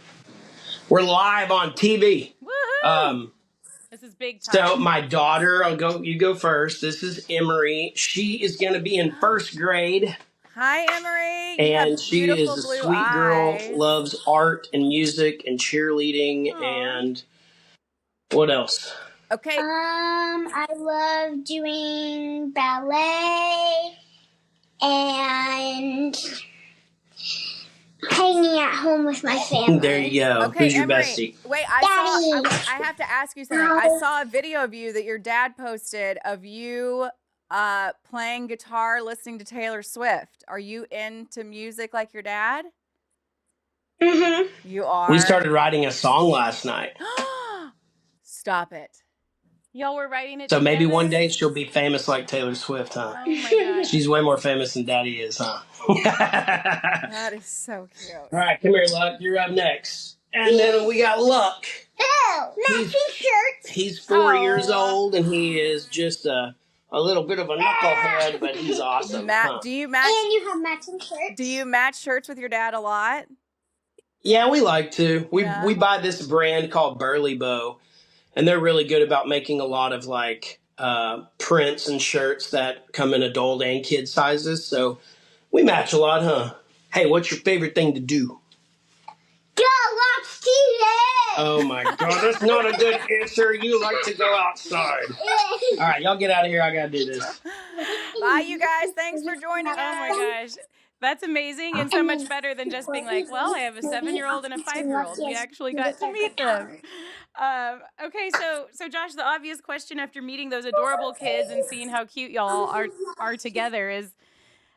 We're live on TV. Woohoo! This is big time. So my daughter, you go first. This is Emery. She is going to be in first grade. Hi, Emery. You And have she beautiful is a blue sweet girl, eyes. loves art and music and cheerleading. Aw. And what else? Okay. I love doing ballet and hanging at home with my family. There you go. Okay, Who's your Emery. bestie? Wait, Daddy. I have to ask you something. I saw a video of you that your dad posted of you playing guitar, listening to Taylor Swift. Are you into music like your dad? Mm-hmm. You are. We started writing a song last night. Stop it. Y'all were writing it So maybe together? one day she'll be famous like Taylor Swift, huh? Oh my gosh. She's way more famous than Daddy is, huh? That is so cute. All right, come here, Luck. You're up next. And then we got Luck. Oh, matching shirts. He's 4 Aw. years old, and he is just a little bit of a knucklehead, but he's awesome. huh? Do you match? And you have matching shirts. Do you match shirts with your dad a lot? Yeah, we like to. Yeah. We buy this brand called Burley Bow, and they're really good about making a lot of prints and shirts that come in adult and kid sizes. So we match a lot, huh? Hey, what's your favorite thing to do? Go watch TV. Oh my God, that's not a good answer. You like to go outside. All right, y'all get out of here. I gotta do this. Bye, you guys. Thanks for joining us. Oh my gosh. That's amazing and so much better than just being like, well, I have a 7-year-old and a 5-year-old. We actually got to meet them. Okay, so Josh, the obvious question after meeting those adorable kids and seeing how cute y'all are together is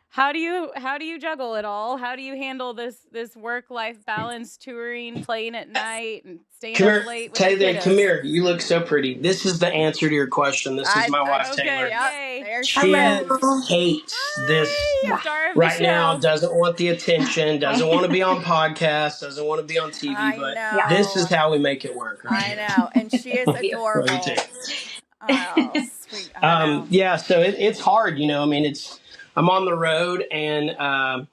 how do you juggle it all? How do you handle this work-life balance, touring, playing at night, and staying Come up here, late with the Taylor. kiddos? Come here. You look so pretty. This is the answer to your question. This is my wife, okay, Taylor. yeah. Yep, there She she is. hates this Star of the right now. show. Doesn't want the attention. Doesn't want to be on podcasts. Doesn't want to be on TV. I But know. this is how we make it work. I know, and she is adorable. Me too. Oh, sweet. I know. Yeah, so it's hard, I mean, I'm on the road and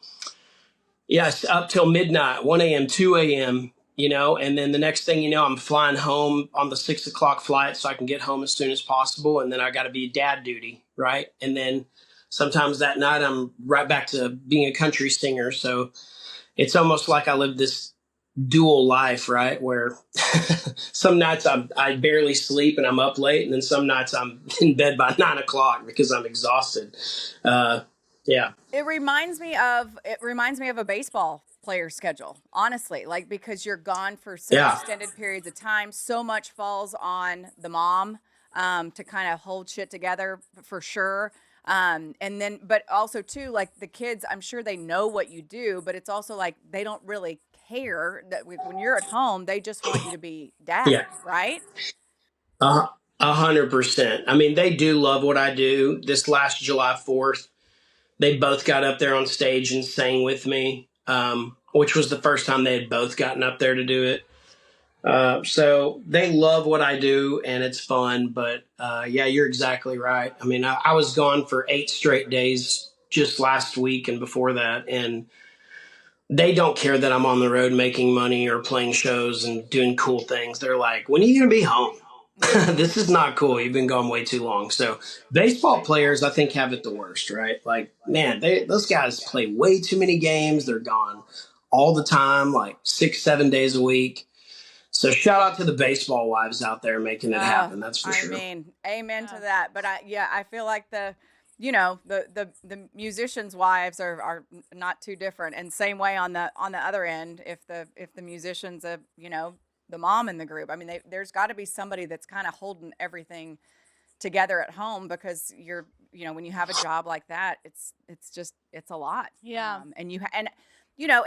yes, up till midnight, 1 a.m., 2 a.m., and then the next thing you know, I'm flying home on the 6 o'clock flight so I can get home as soon as possible. And then I got to be dad duty, right? And then sometimes that night I'm right back to being a country singer. So it's almost like I live this dual life, right? Where some nights I barely sleep and I'm up late. And then some nights I'm in bed by 9 o'clock because I'm exhausted. Yeah. It reminds me of a baseball player schedule, honestly, because you're gone for such extended periods of time. So much falls on the mom to kind of hold shit together for sure. But also too, the kids, I'm sure they know what you do, but it's also they don't really care that when you're at home, they just want you to be dad, right? 100%. I mean, they do love what I do. This last July 4th, they both got up there on stage and sang with me, which was the first time they had both gotten up there to do it. So they love what I do and it's fun. But yeah, you're exactly right. I mean, I was gone for 8 straight days just last week and before that. And they don't care that I'm on the road making money or playing shows and doing cool things. They're like, when are you going to be home? This is not cool. You've been gone way too long. So baseball players, I think, have it the worst, right? Man, those guys play way too many games. They're gone all the time, 6, 7 days a week. So shout out to the baseball wives out there making it happen. That's for sure. I mean, amen to that. But I feel like the musicians' wives are not too different. And same way on the other end, if the musicians of the mom in the group, I mean, there's got to be somebody that's kind of holding everything together at home, because when you have a job like that, it's a lot. Yeah. And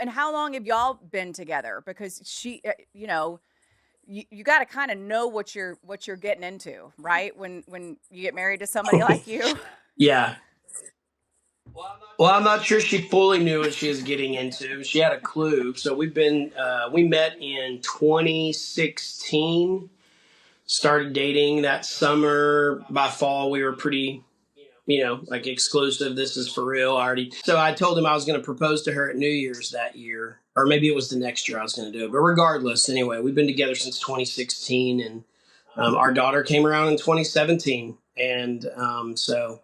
how long have y'all been together? Because you got to kind of know what you're getting into, right? When you get married to somebody like you. Yeah. Well, I'm not sure she fully knew what she was getting into. She had a clue. So we met in 2016, started dating that summer. By fall, we were pretty, like exclusive. This is for real already. So I told him I was going to propose to her at New Year's that year, or maybe it was the next year I was going to do it. But regardless, anyway, we've been together since 2016, and our daughter came around in 2017, and so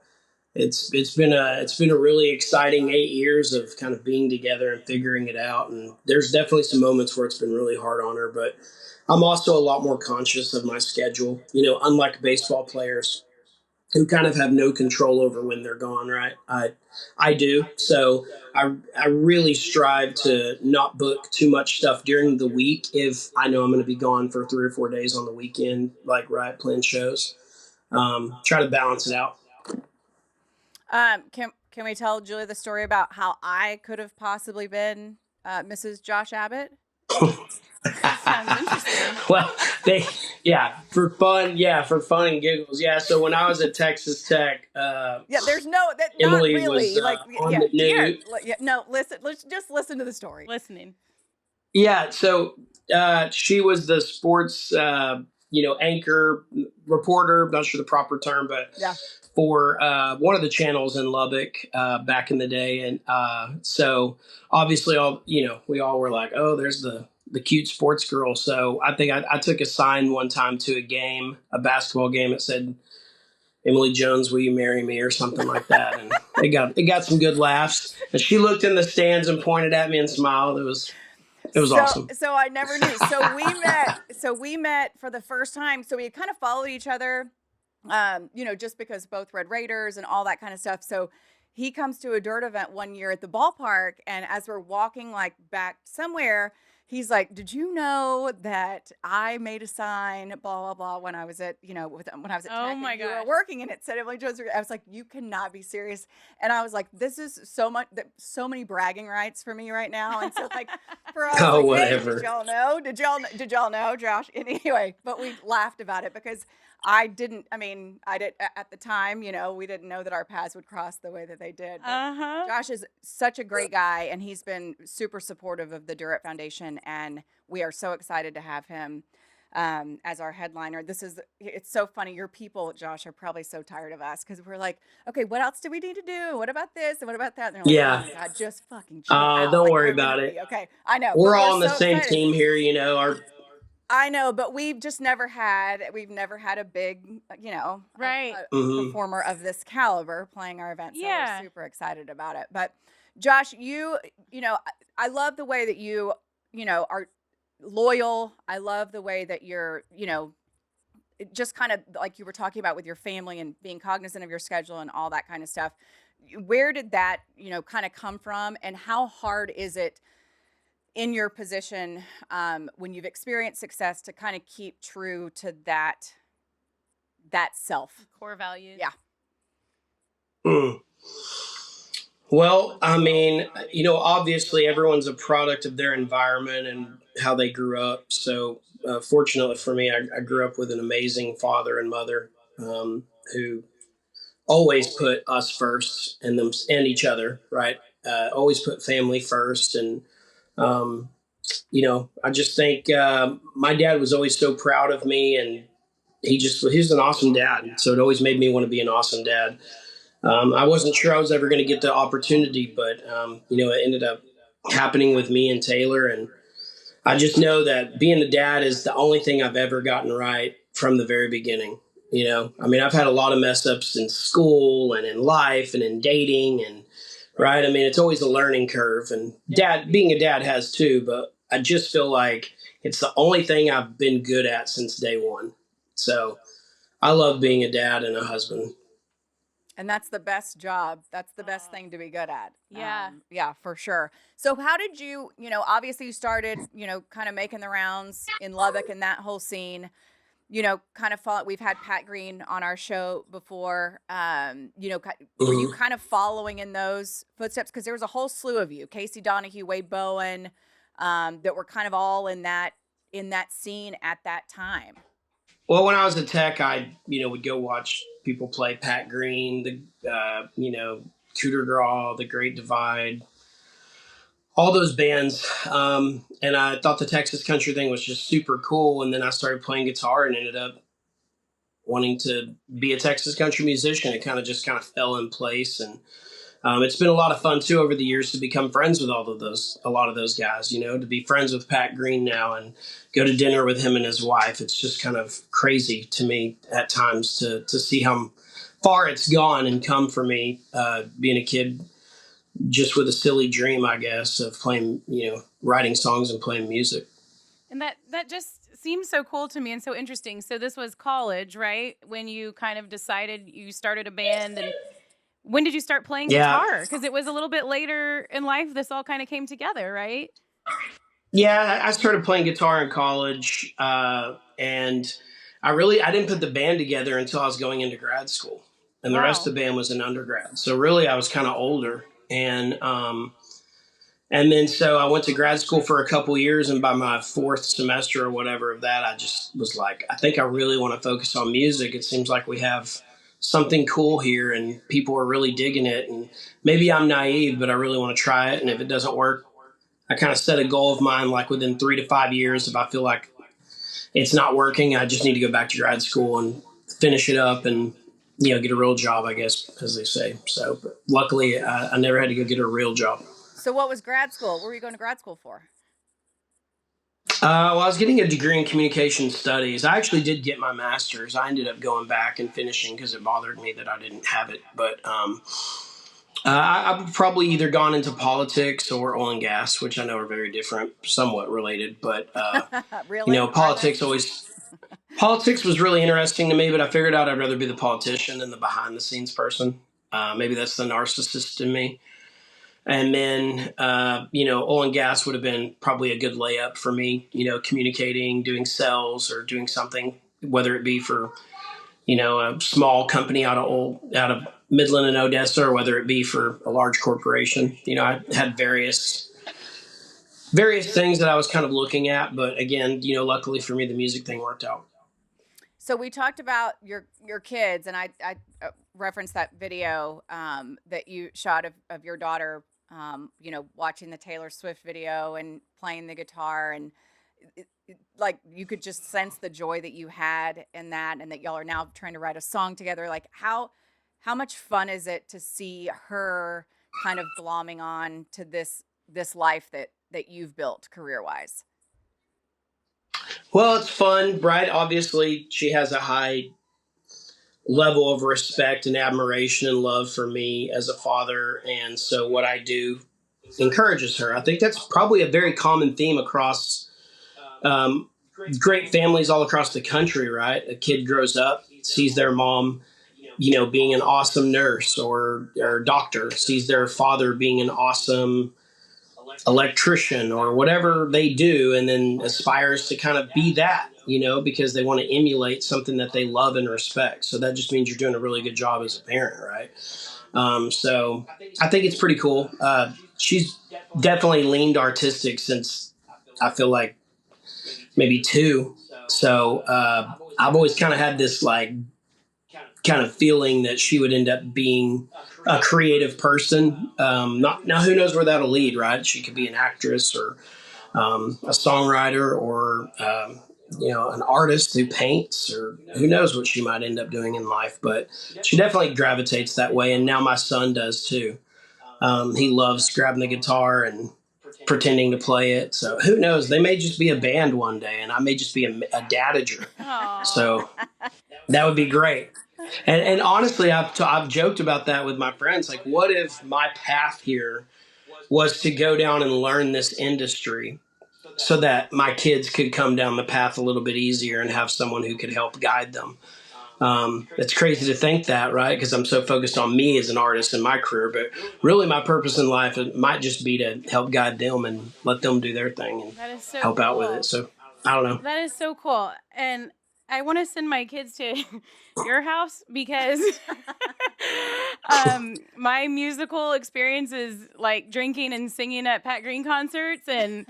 it's been a really exciting 8 years of kind of being together and figuring it out. And there's definitely some moments where it's been really hard on her, but I'm also a lot more conscious of my schedule. Unlike baseball players who kind of have no control over when they're gone, right? I do. So I really strive to not book too much stuff during the week if I know I'm going to be gone for 3 or 4 days on the weekend, like playing shows. Try to balance it out. Can we tell Julia the story about how I could have possibly been Mrs. Josh Abbott? Sounds interesting. Well, for fun and giggles. Yeah, so when I was at Texas Tech, there's Emily not really was on the news. No, listen. Let's just listen to the story. Listening. Yeah, so she was the sports, anchor, reporter. I'm not sure the proper term, but for one of the channels in Lubbock back in the day, and so obviously we all were like, oh, there's the cute sports girl. So I think I took a sign one time to a basketball game. It said, "Emily Jones, will you marry me?" or something like that. And it got some good laughs. And she looked in the stands and pointed at me and smiled. It was awesome. So I never knew. So we met for the first time. So we had kind of followed each other, just because both Red Raiders and all that kind of stuff. So he comes to a dirt event one year at the ballpark, and as we're walking back somewhere, he's like, "Did you know that I made a sign, blah blah blah, when I was at when I was at Tech, Oh my and you were gosh. working, and it said Emily Jones." I was like, "You cannot be serious!" And I was like, "This is so many bragging rights for me right now." And so for us, Oh, "Hey, whatever. did y'all know? Did y'all know, Josh?" Anyway, but we laughed about it because I did at the time, we didn't know that our paths would cross the way that they did. But Josh is such a great guy, and he's been super supportive of the Durrett Foundation, and we are so excited to have him as our headliner. It's so funny. Your people, Josh, are probably so tired of us because we're like, okay, what else do we need to do? What about this and what about that? And they're like, Yeah. "Oh my God, just fucking chill out." Don't Like, worry we're about literally- it. Okay, I know. We're but all on the so same excited. team here, I know, but we've never had a big, Right. performer of this caliber playing our event. So Yeah. we're super excited about it. But Josh, I love the way that you are loyal. I love the way that you're, just kind of like you were talking about with your family and being cognizant of your schedule and all that kind of stuff. Where did that, kind of come from, and how hard is it in your position when you've experienced success to kind of keep true to that self? Core values. Yeah. Well, obviously everyone's a product of their environment and how they grew up. So fortunately for me, I grew up with an amazing father and mother who always put us first and each other, right? Always put family first. And I just think my dad was always so proud of me, and he was an awesome dad. So it always made me want to be an awesome dad. I wasn't sure I was ever going to get the opportunity, but it ended up happening with me and Taylor. And I just know that being a dad is the only thing I've ever gotten right from the very beginning. I've had a lot of mess ups in school and in life and in dating, and right. It's always a learning curve, and being a dad has too, but I just feel like it's the only thing I've been good at since day one. So I love being a dad and a husband. And that's the best job. That's the best thing to be good at. Yeah. Yeah, for sure. So how did you, obviously you started, kind of making the rounds in Lubbock and that whole scene, kind of follow, we've had Pat Green on our show before. Were you Mhm. kind of following in those footsteps? Because there was a whole slew of you, Casey Donahue, Wade Bowen, that were kind of all in that scene at that time. Well, when I was a tech, I would go watch people play Pat Green, Coup de Grace, The Great Divide, all those bands. And I thought the Texas country thing was just super cool. And then I started playing guitar and ended up wanting to be a Texas country musician. It kind of fell in place. And it's been a lot of fun too over the years to become friends with a lot of those guys, to be friends with Pat Green now and go to dinner with him and his wife. It's just kind of crazy to me at times to see how far it's gone and come for me, being a kid just with a silly dream, I guess, of playing, writing songs and playing music. And that just seems so cool to me and so interesting. So this was college, right? When you kind of decided you started a band, and when did you start playing Yeah. guitar? Because it was a little bit later in life this all kind of came together, right? Yeah, I started playing guitar in college, and I didn't put the band together until I was going into grad school, and the rest Wow. of the band was in undergrad. So really, I was kind of older, and then so I went to grad school for a couple years, and by my fourth semester or whatever of that, I just was like, I think I really want to focus on music. It seems like we have something cool here, and people are really digging it. And maybe I'm naive, but I really want to try it. And if it doesn't work, I kind of set a goal of mine, like within 3 to 5 years, if I feel like it's not working, I just need to go back to grad school and finish it up and, get a real job, I guess, as they say. So but luckily, I never had to go get a real job. So what was grad school? What were you going to grad school for? Well, I was getting a degree in communication studies. I actually did get my master's. I ended up going back and finishing because it bothered me that I didn't have it. But I've probably either gone into politics or oil and gas, which I know are very different, somewhat related. But Really? politics was really interesting to me. But I figured out I'd rather be the politician than the behind the scenes person. Maybe that's the narcissist in me. And then, oil and gas would have been probably a good layup for me, communicating, doing sales or doing something, whether it be for, a small company out of Midland and Odessa, or whether it be for a large corporation. I had various things that I was kind of looking at. But again, luckily for me, the music thing worked out. So we talked about your kids, and I referenced that video that you shot of your daughter, watching the Taylor Swift video and playing the guitar, and like you could just sense the joy that you had in that, and that y'all are now trying to write a song together. Like how much fun is it to see her kind of glomming on to this life that you've built career wise? Well, it's fun, right? Obviously, she has a high level of respect and admiration and love for me as a father. And so what I do encourages her. I think that's probably a very common theme across great families all across the country, right? A kid grows up, sees their mom, being an awesome nurse or doctor, sees their father being an awesome electrician or whatever they do, and then aspires to kind of be that, because they want to emulate something that they love and respect. So that just means you're doing a really good job as a parent, right? So I think it's pretty cool. She's definitely leaned artistic since I feel like maybe 2. So I've always kind of had this like kind of feeling that she would end up being a creative person. Now, who knows where that'll lead, right? She could be an actress or a songwriter or, an artist who paints, or who knows what she might end up doing in life. But she definitely gravitates that way. And now my son does too. He loves grabbing the guitar and pretending to play it. So who knows? They may just be a band one day, and I may just be a dadager. Aww. So that would be great. And honestly, I've joked about that with my friends. Like, what if my path here was to go down and learn this industry so that my kids could come down the path a little bit easier and have someone who could help guide them. It's crazy to think that, right? Because I'm so focused on me as an artist and my career, but really my purpose in life, it might just be to help guide them and let them do their thing and That is so help out with cool. it. So I don't know. That is so cool. And I want to send my kids to your house because my musical experience is like drinking and singing at Pat Green concerts. And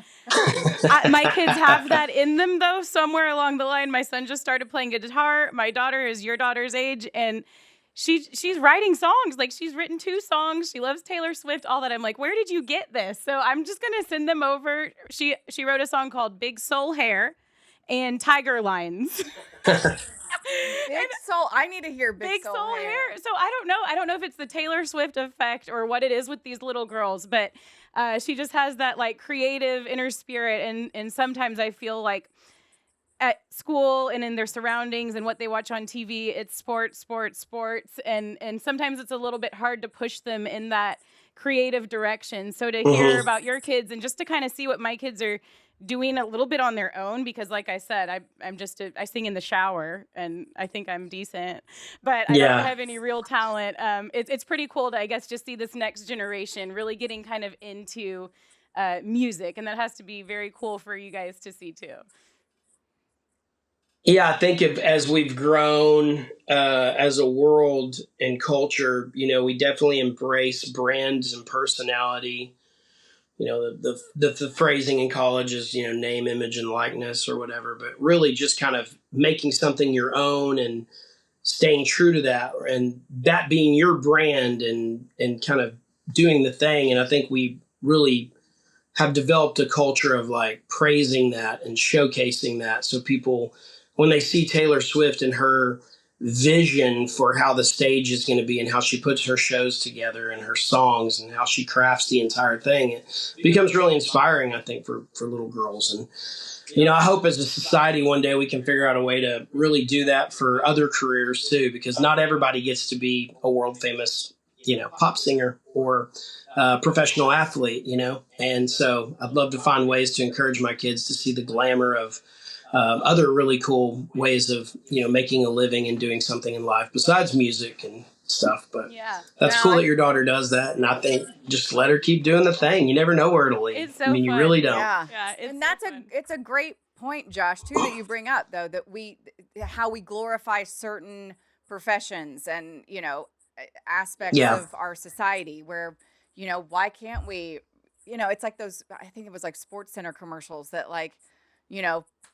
my kids have that in them, though. Somewhere along the line, my son just started playing guitar. My daughter is your daughter's age, and she's writing songs. Like, she's written 2 songs. She loves Taylor Swift, all that. I'm like, where did you get this? So I'm just gonna send them over. She wrote a song called Big Soul Hair and Tiger Lines. Big soul. I need to hear big soul hair. So I don't know if it's the Taylor Swift effect or what it is with these little girls, but she just has that like creative inner spirit. And sometimes I feel like at school and in their surroundings and what they watch on TV, it's sports. And sometimes it's a little bit hard to push them in that creative direction. So to hear about your kids and just to kind of see what my kids are doing a little bit on their own, because like I said, I sing in the shower and I think I'm decent, but I don't have any real talent. It's pretty cool to, I guess, just see this next generation really getting kind of into music, and that has to be very cool for you guys to see too. Yeah, I think as we've grown as a world and culture, we definitely embrace brands and personality. The phrasing in college is, name, image, and likeness or whatever, but really just kind of making something your own and staying true to that, and that being your brand and kind of doing the thing. And I think we really have developed a culture of like praising that and showcasing that. So people, when they see Taylor Swift and her vision for how the stage is going to be and how she puts her shows together and her songs and how she crafts the entire thing, it becomes really inspiring, I think, for little girls. And, I hope as a society one day we can figure out a way to really do that for other careers too, because not everybody gets to be a world famous, pop singer or professional athlete, And so I'd love to find ways to encourage my kids to see the glamour of other really cool ways of, making a living and doing something in life besides music and stuff. But that's cool that your daughter does that. And I think just let her keep doing the thing. You never know where it'll lead. It's so fun. You really don't. Yeah. And it's a great point, Josh, too, that you bring up, though, that how we glorify certain professions and, aspects of our society where, why can't we, it's like those, I think it was like Sports Center commercials that like,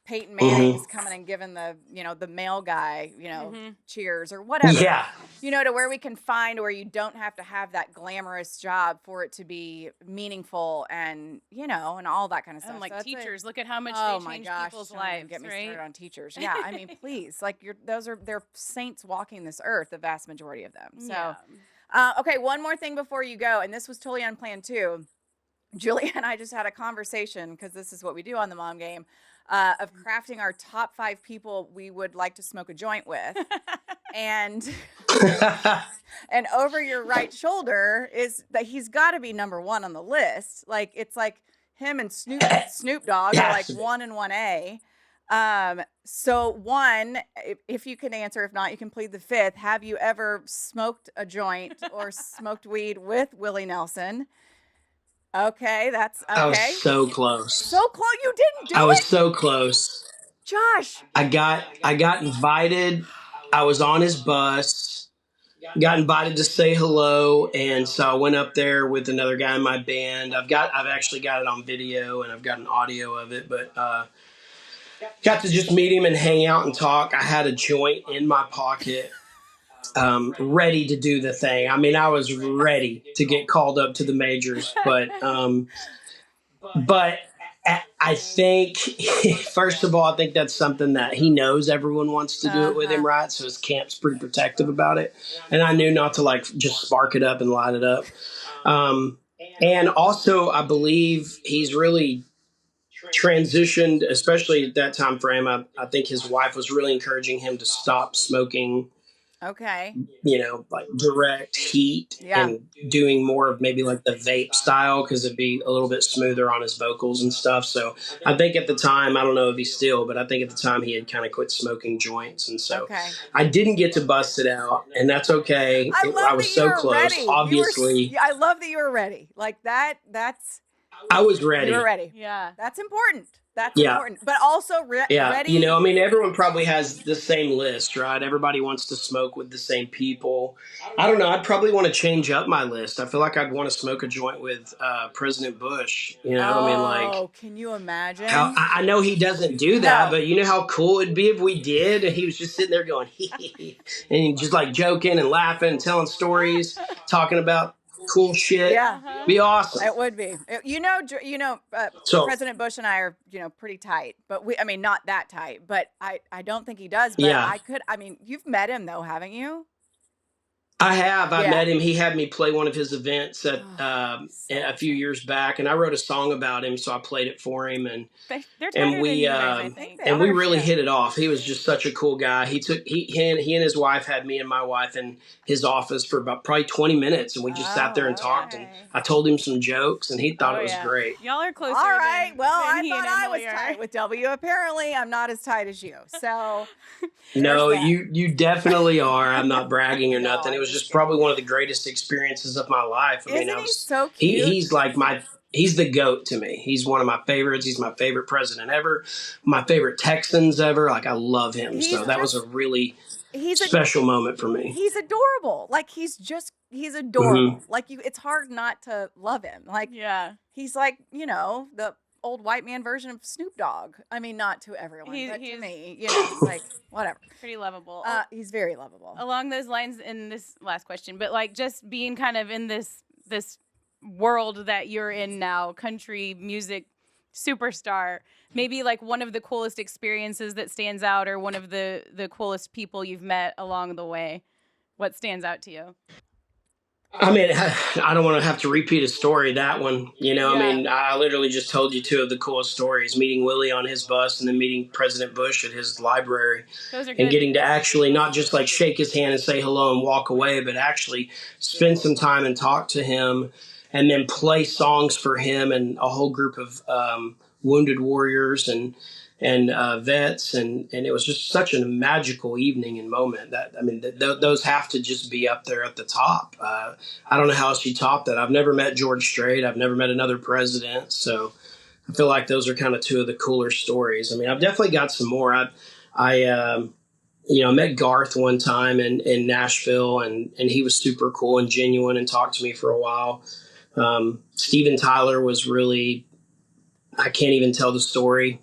Peyton Manning's coming and giving the, the male guy, cheers or whatever, to where we can find where you don't have to have that glamorous job for it to be meaningful and, and all that kind of stuff. And like so teachers, look at how much they change people's lives, get me right? started on teachers. Yeah. I mean, please, like they're saints walking this earth, the vast majority of them. So, okay. One more thing before you go. And this was totally unplanned too. Julia and I just had a conversation because this is what we do on the Mom Game of crafting our top 5 people we would like to smoke a joint with. and over your right shoulder is that he's got to be number 1 on the list. Like it's like him and Snoop Dogg are like 1 and 1A. So 1, if you can answer, if not, you can plead the 5th. Have you ever smoked a joint or smoked weed with Willie Nelson? Okay, that's okay. I was so close. So close. You didn't do it? I was so close. Josh. I got invited. I was on his bus. Got invited to say hello, and so I went up there with another guy in my band. I've actually got it on video and I've got an audio of it, but got to just meet him and hang out and talk. I had a joint in my pocket. Ready to do the thing. I mean, I was ready to get called up to the majors, but I think, first of all, I think that's something that he knows everyone wants to do it with him, right? So his camp's pretty protective about it. And I knew not to like just spark it up and light it up. And also, I believe he's really transitioned, especially at that time frame. I think his wife was really encouraging him to stop smoking Okay. Like direct heat Yeah. and doing more of maybe like the vape style because it'd be a little bit smoother on his vocals and stuff. So I think at the time, I don't know if he's still, but I think at the time he had kind of quit smoking joints. And so Okay. I didn't get to bust it out, and that's okay. I I love was that you so were close. ready. Obviously, I love that you were ready. Like that's I was you were ready. ready. Yeah. That's important. That's Yeah. important. But also Yeah, ready. I mean, everyone probably has the same list, right? Everybody wants to smoke with the same people. I don't know. I'd probably want to change up my list. I feel like I'd want to smoke a joint with President Bush. I mean, like, Oh, can you imagine? I know he doesn't do that, No. but you know how cool it'd be if we did, and he was just sitting there going, and just like joking and laughing and telling stories, talking about cool shit. Yeah. Be awesome. It would be. So President Bush and I are, pretty tight, but I mean, not that tight, but I don't think he does, but yeah. You've met him though, haven't you? I have. I Yeah. met him. He had me play one of his events at So a few years back, and I wrote a song about him, so I played it for him, and They're tighter than we you guys, I think. and we are, really yeah. hit it off. He was just such a cool guy. He and his wife had me and my wife in his office for about probably 20 minutes, and we just sat there and talked. And okay. I told him some jokes, and he thought it was great. Y'all are closer. All right. Well, than I he and thought I was Emily are. tight with W. Apparently, I'm not as tight as you. So No, there's that. you definitely are. I'm not bragging or No, nothing. It I'm was just just probably one of the greatest experiences of my life. I mean, Isn't he so cute? he's like he's the GOAT to me. He's one of my favorites. He's my favorite president ever, my favorite Texans ever. Like, I love him. So that was a really special moment for me. He's adorable. Like he's adorable. Like it's hard not to love him. Like Yeah. he's like, the old white man version of Snoop Dogg. I mean, not to everyone, but to he's- me, like whatever. Pretty lovable. He's very lovable. Along those lines, in this last question, but like just being kind of in this world that you're in now, country music superstar, maybe like one of the coolest experiences that stands out, or one of the coolest people you've met along the way. What stands out to you? I mean, I don't want to have to repeat a story, that one. I mean, I literally just told you two of the coolest stories, meeting Willie on his bus and then meeting President Bush at his library. Those are good. And getting to actually not just like shake his hand and say hello and walk away, but actually spend some time and talk to him, and then play songs for him and a whole group of wounded warriors and vets, and it was just such a magical evening and moment that, I mean, those have to just be up there at the top. I don't know how else you top that. I've never met George Strait. I've never met another president. So I feel like those are kind of two of the cooler stories. I mean, I've definitely got some more. I met Garth one time in Nashville, and he was super cool and genuine and talked to me for a while. Steven Tyler was really, I can't even tell the story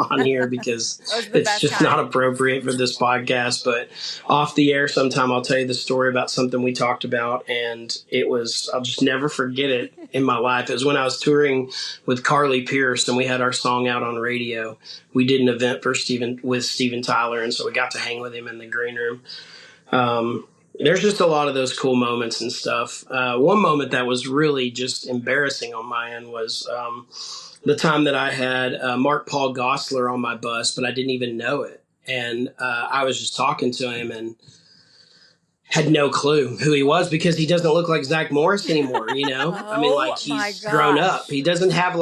on here because it's just not appropriate for this podcast, but off the air sometime I'll tell you the story about something we talked about, and I'll just never forget it in my life. It was when I was touring with Carly Pierce and we had our song out on radio. We did an event with Steven Tyler, and so we got to hang with him in the green room. There's just a lot of those cool moments and stuff. One moment that was really just embarrassing on my end was the time that I had Mark Paul Gosselaar on my bus, but I didn't even know it. And I was just talking to him and had no clue who he was because he doesn't look like Zach Morris anymore, I mean, like, he's grown up. He doesn't have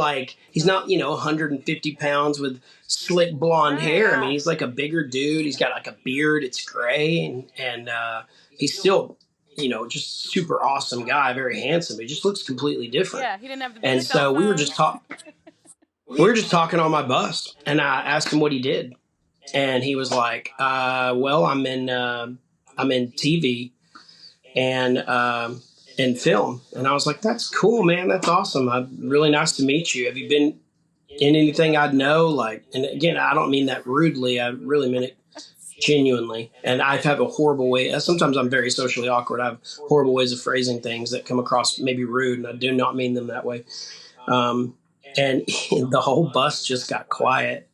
he's not, 150 pounds with slick blonde hair. I mean, he's like a bigger dude. He's got like a beard. It's gray. And he's still, just super awesome guy, very handsome. He just looks completely different. Yeah, he didn't have the And so we were just talking on my bus, and I asked him what he did. And he was like, well, I'm in TV and film. And I was like, that's cool, man. That's awesome. Really nice to meet you. Have you been in anything I'd know? And again, I don't mean that rudely. I really mean it genuinely. And I have a horrible way. Sometimes I'm very socially awkward. I have horrible ways of phrasing things that come across maybe rude, and I do not mean them that way. And the whole bus just got quiet.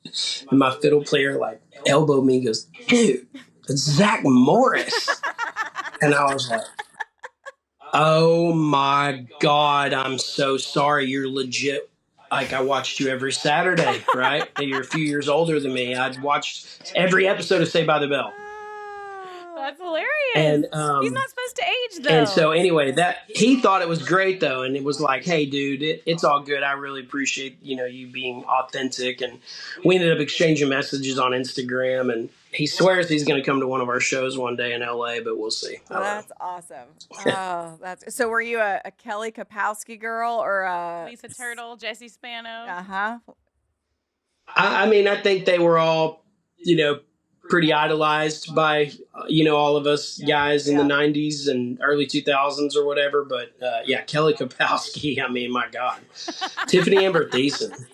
And my fiddle player elbowed me and goes, dude, it's Zach Morris. And I was like, oh my God, I'm so sorry. You're legit. I watched you every Saturday, right? You're a few years older than me. I'd watched every episode of Saved by the Bell. That's hilarious. And He's not supposed to age, though. and so anyway, that he thought it was great though, and it was like, hey, dude, it's all good. I really appreciate you being authentic, and we ended up exchanging messages on Instagram, and he swears he's going to come to one of our shows one day in LA, but we'll see. That's awesome. Oh, so. Were you a Kelly Kapowski girl or a Lisa Turtle, Jesse Spano? I mean, I think they were all, pretty idolized by, all of us guys in the 90s and early 2000s or whatever. But, Kelly Kapowski, I mean, my God. Tiffany Amber Thiessen.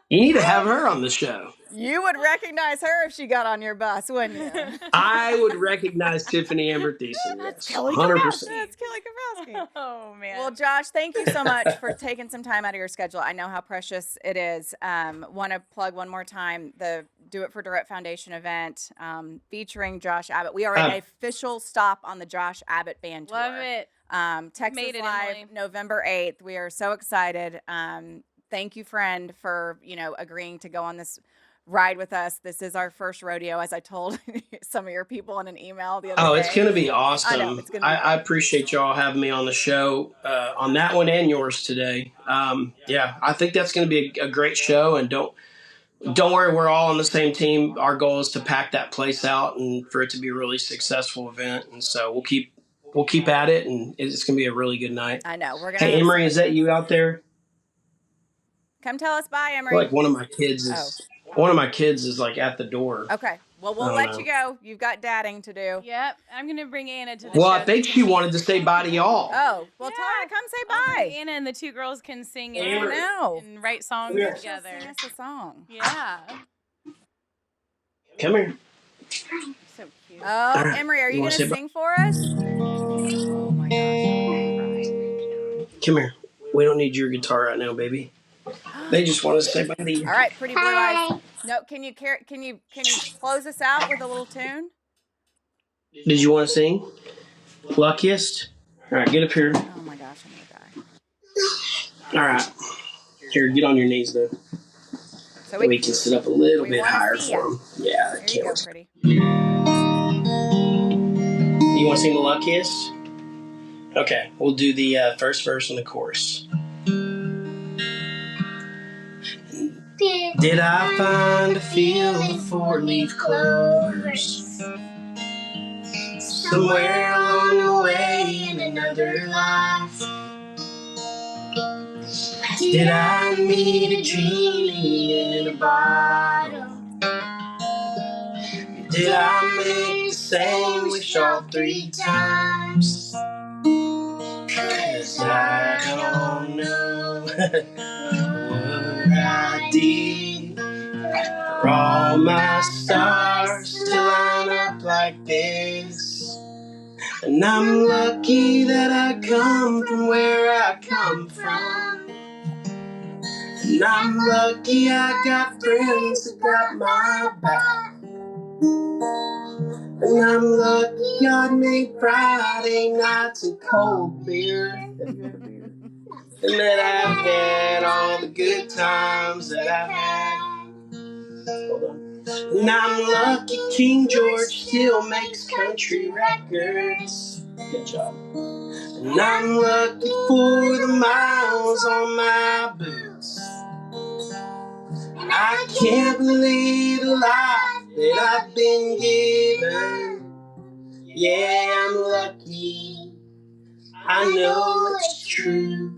You need to have her on the show. You would recognize her if she got on your bus, wouldn't you? I would recognize Tiffany Amber Thiessen. That's yes, Kelly 100%. Kapowski. That's Kelly Kapowski. Oh, man. Well, Josh, thank you so much for taking some time out of your schedule. I know how precious it is. Want to plug one more time the Do It for Durrett Foundation event featuring Josh Abbott. We are an official stop on the Josh Abbott Band tour. Love it. Texas Made it, Live, Emily. November 8th. We are so excited. Thank you, friend, for agreeing to go on this ride with us. This is our first rodeo, as I told some of your people in an email the other day. Oh, it's going to be awesome. I know, it's gonna be I appreciate y'all having me on the show on that one and yours today. I think that's going to be a great show, and don't worry, we're all on the same team. Our goal is to pack that place out and for it to be a really successful event, and so we'll keep at it, and it's going to be a really good night. I know. We're gonna. Hey, Emery, is that you out there? Come tell us bye, I Emery. feel like one of my kids is like at the door. Okay. Well, we'll let you go. You've got dadding to do. Yep. I'm going to bring Anna to the Well, show. I think she wanted to say bye to y'all. Oh, well, tell her to come say I'll bring bye. Anna and the two girls can sing I know. and write songs Come here. together. Sing us a song. Yeah. Come here. So cute. Oh, Emery, are you going wanna to say bye? sing for us? Oh, my gosh. Come here. We don't need your guitar right now, baby. They just want to say bye to you. All right, Pretty Blue Eyes. No, can you close us out with a little tune? Did you want to sing? Luckiest? All right, get up here. Oh, my gosh, I'm going to die. All right. Here, get on your knees, though. So We can sit up a little we bit wanna higher see for ya. them. Yeah, There that you can't go, work. Pretty. You want to sing the Luckiest? Okay, we'll do the first verse and the chorus. Did I find a field of four-leaf clovers somewhere along the way in another life? Did I meet a genie in a bottle? Did I make the same wish all 3 times? 'Cause I don't know what I did for all my stars to line up like this. And I'm lucky that I come from where I come from. And I'm lucky I got friends that got my back. And I'm lucky God made Friday nights and cold beer. And that I've had all the good times that I've had. Hold on. And I'm lucky King George still makes country records. Good job. And I'm lucky for the miles on my boots. And I can't believe the life that I've been given. Yeah, I'm lucky. I know it's true.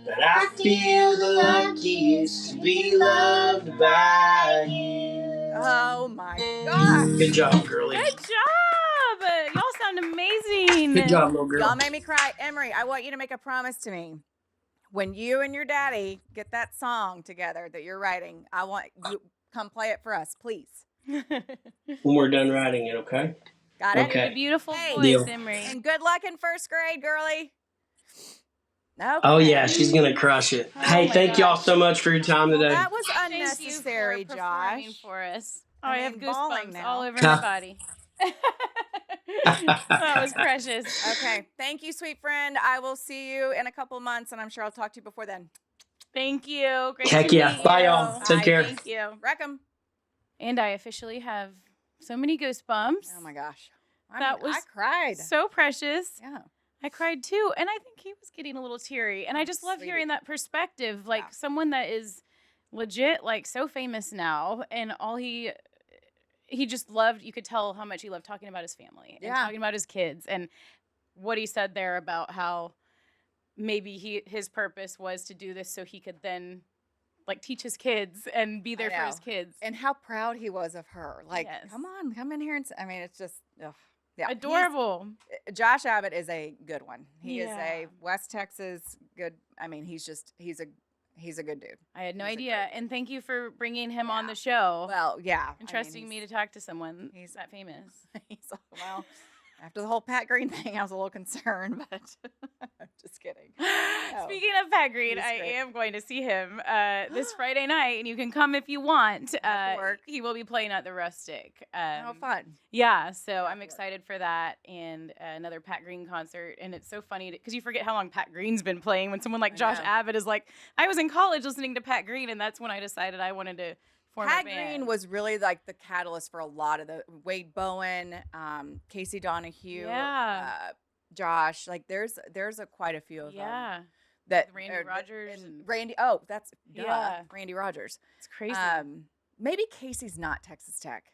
But I feel the luckiest to be loved by you. Oh, my gosh. Good job, girlie. Good job. Y'all sound amazing. Good job, little girl. Y'all made me cry. Emery, I want you to make a promise to me. When you and your daddy get that song together that you're writing, I want you come play it for us, please. When we're done writing it, okay? Got it? Okay. A beautiful Hey. voice, Deal. Emery. And good luck in first grade, girlie. Okay. Oh, yeah, she's going to crush it. Oh Hey, my thank y'all gosh. so much for your time Well, today. that was Thank you unnecessary, for performing Josh. for us. Oh, I I have mean, bawling goosebumps now. all over my body. That was precious. Okay. Thank you, sweet friend. I will see you in a couple months, and I'm sure I'll talk to you before then. Thank you. Great Heck to yeah. meet Bye, you. y'all. Take care. Thank you. Wreck 'em. And I officially have So many goosebumps. Oh my gosh. That was I cried. so precious. Yeah. I cried too. And I think he was getting a little teary. And I just love Sweetie. hearing that perspective. Like Yeah. someone that is legit, like so famous now. And all he just loved, you could tell how much he loved talking about his family and Yeah. talking about his kids. And what he said there about how maybe his purpose was to do this so he could then like teach his kids and be there for his know. kids. And how proud he was of her. Like, Yes. come on, come in here. I mean, it's just, ugh. Yeah. Adorable. Josh Abbott is a good one. He is Yeah. a West Texas good. I mean, he's a good dude. I had no He's a idea. great And thank you for bringing him on Yeah. the show Well, yeah. and trusting me to talk to someone he's- that famous. He's well. After the whole Pat Green thing, I was a little concerned, but I'm just kidding. No. Speaking of Pat Green, He's I great. am going to see him this Friday night, and you can come if you want. After work. He will be playing at the Rustic. How fun. Yeah, so I'm work. excited for that and another Pat Green concert. And it's so funny because you forget how long Pat Green's been playing when someone like I Josh know. Abbott is like, I was in college listening to Pat Green, and that's when I decided I wanted to form Pat a band. Green was really like the catalyst for a lot of the Wade Bowen, Casey Donahue, Yeah. Josh. Like there's quite a few of them. Yeah, That Randy or- Rogers and and- Randy. Oh, that's Yeah. Randy Rogers. it's crazy. Maybe Casey's not Texas Tech.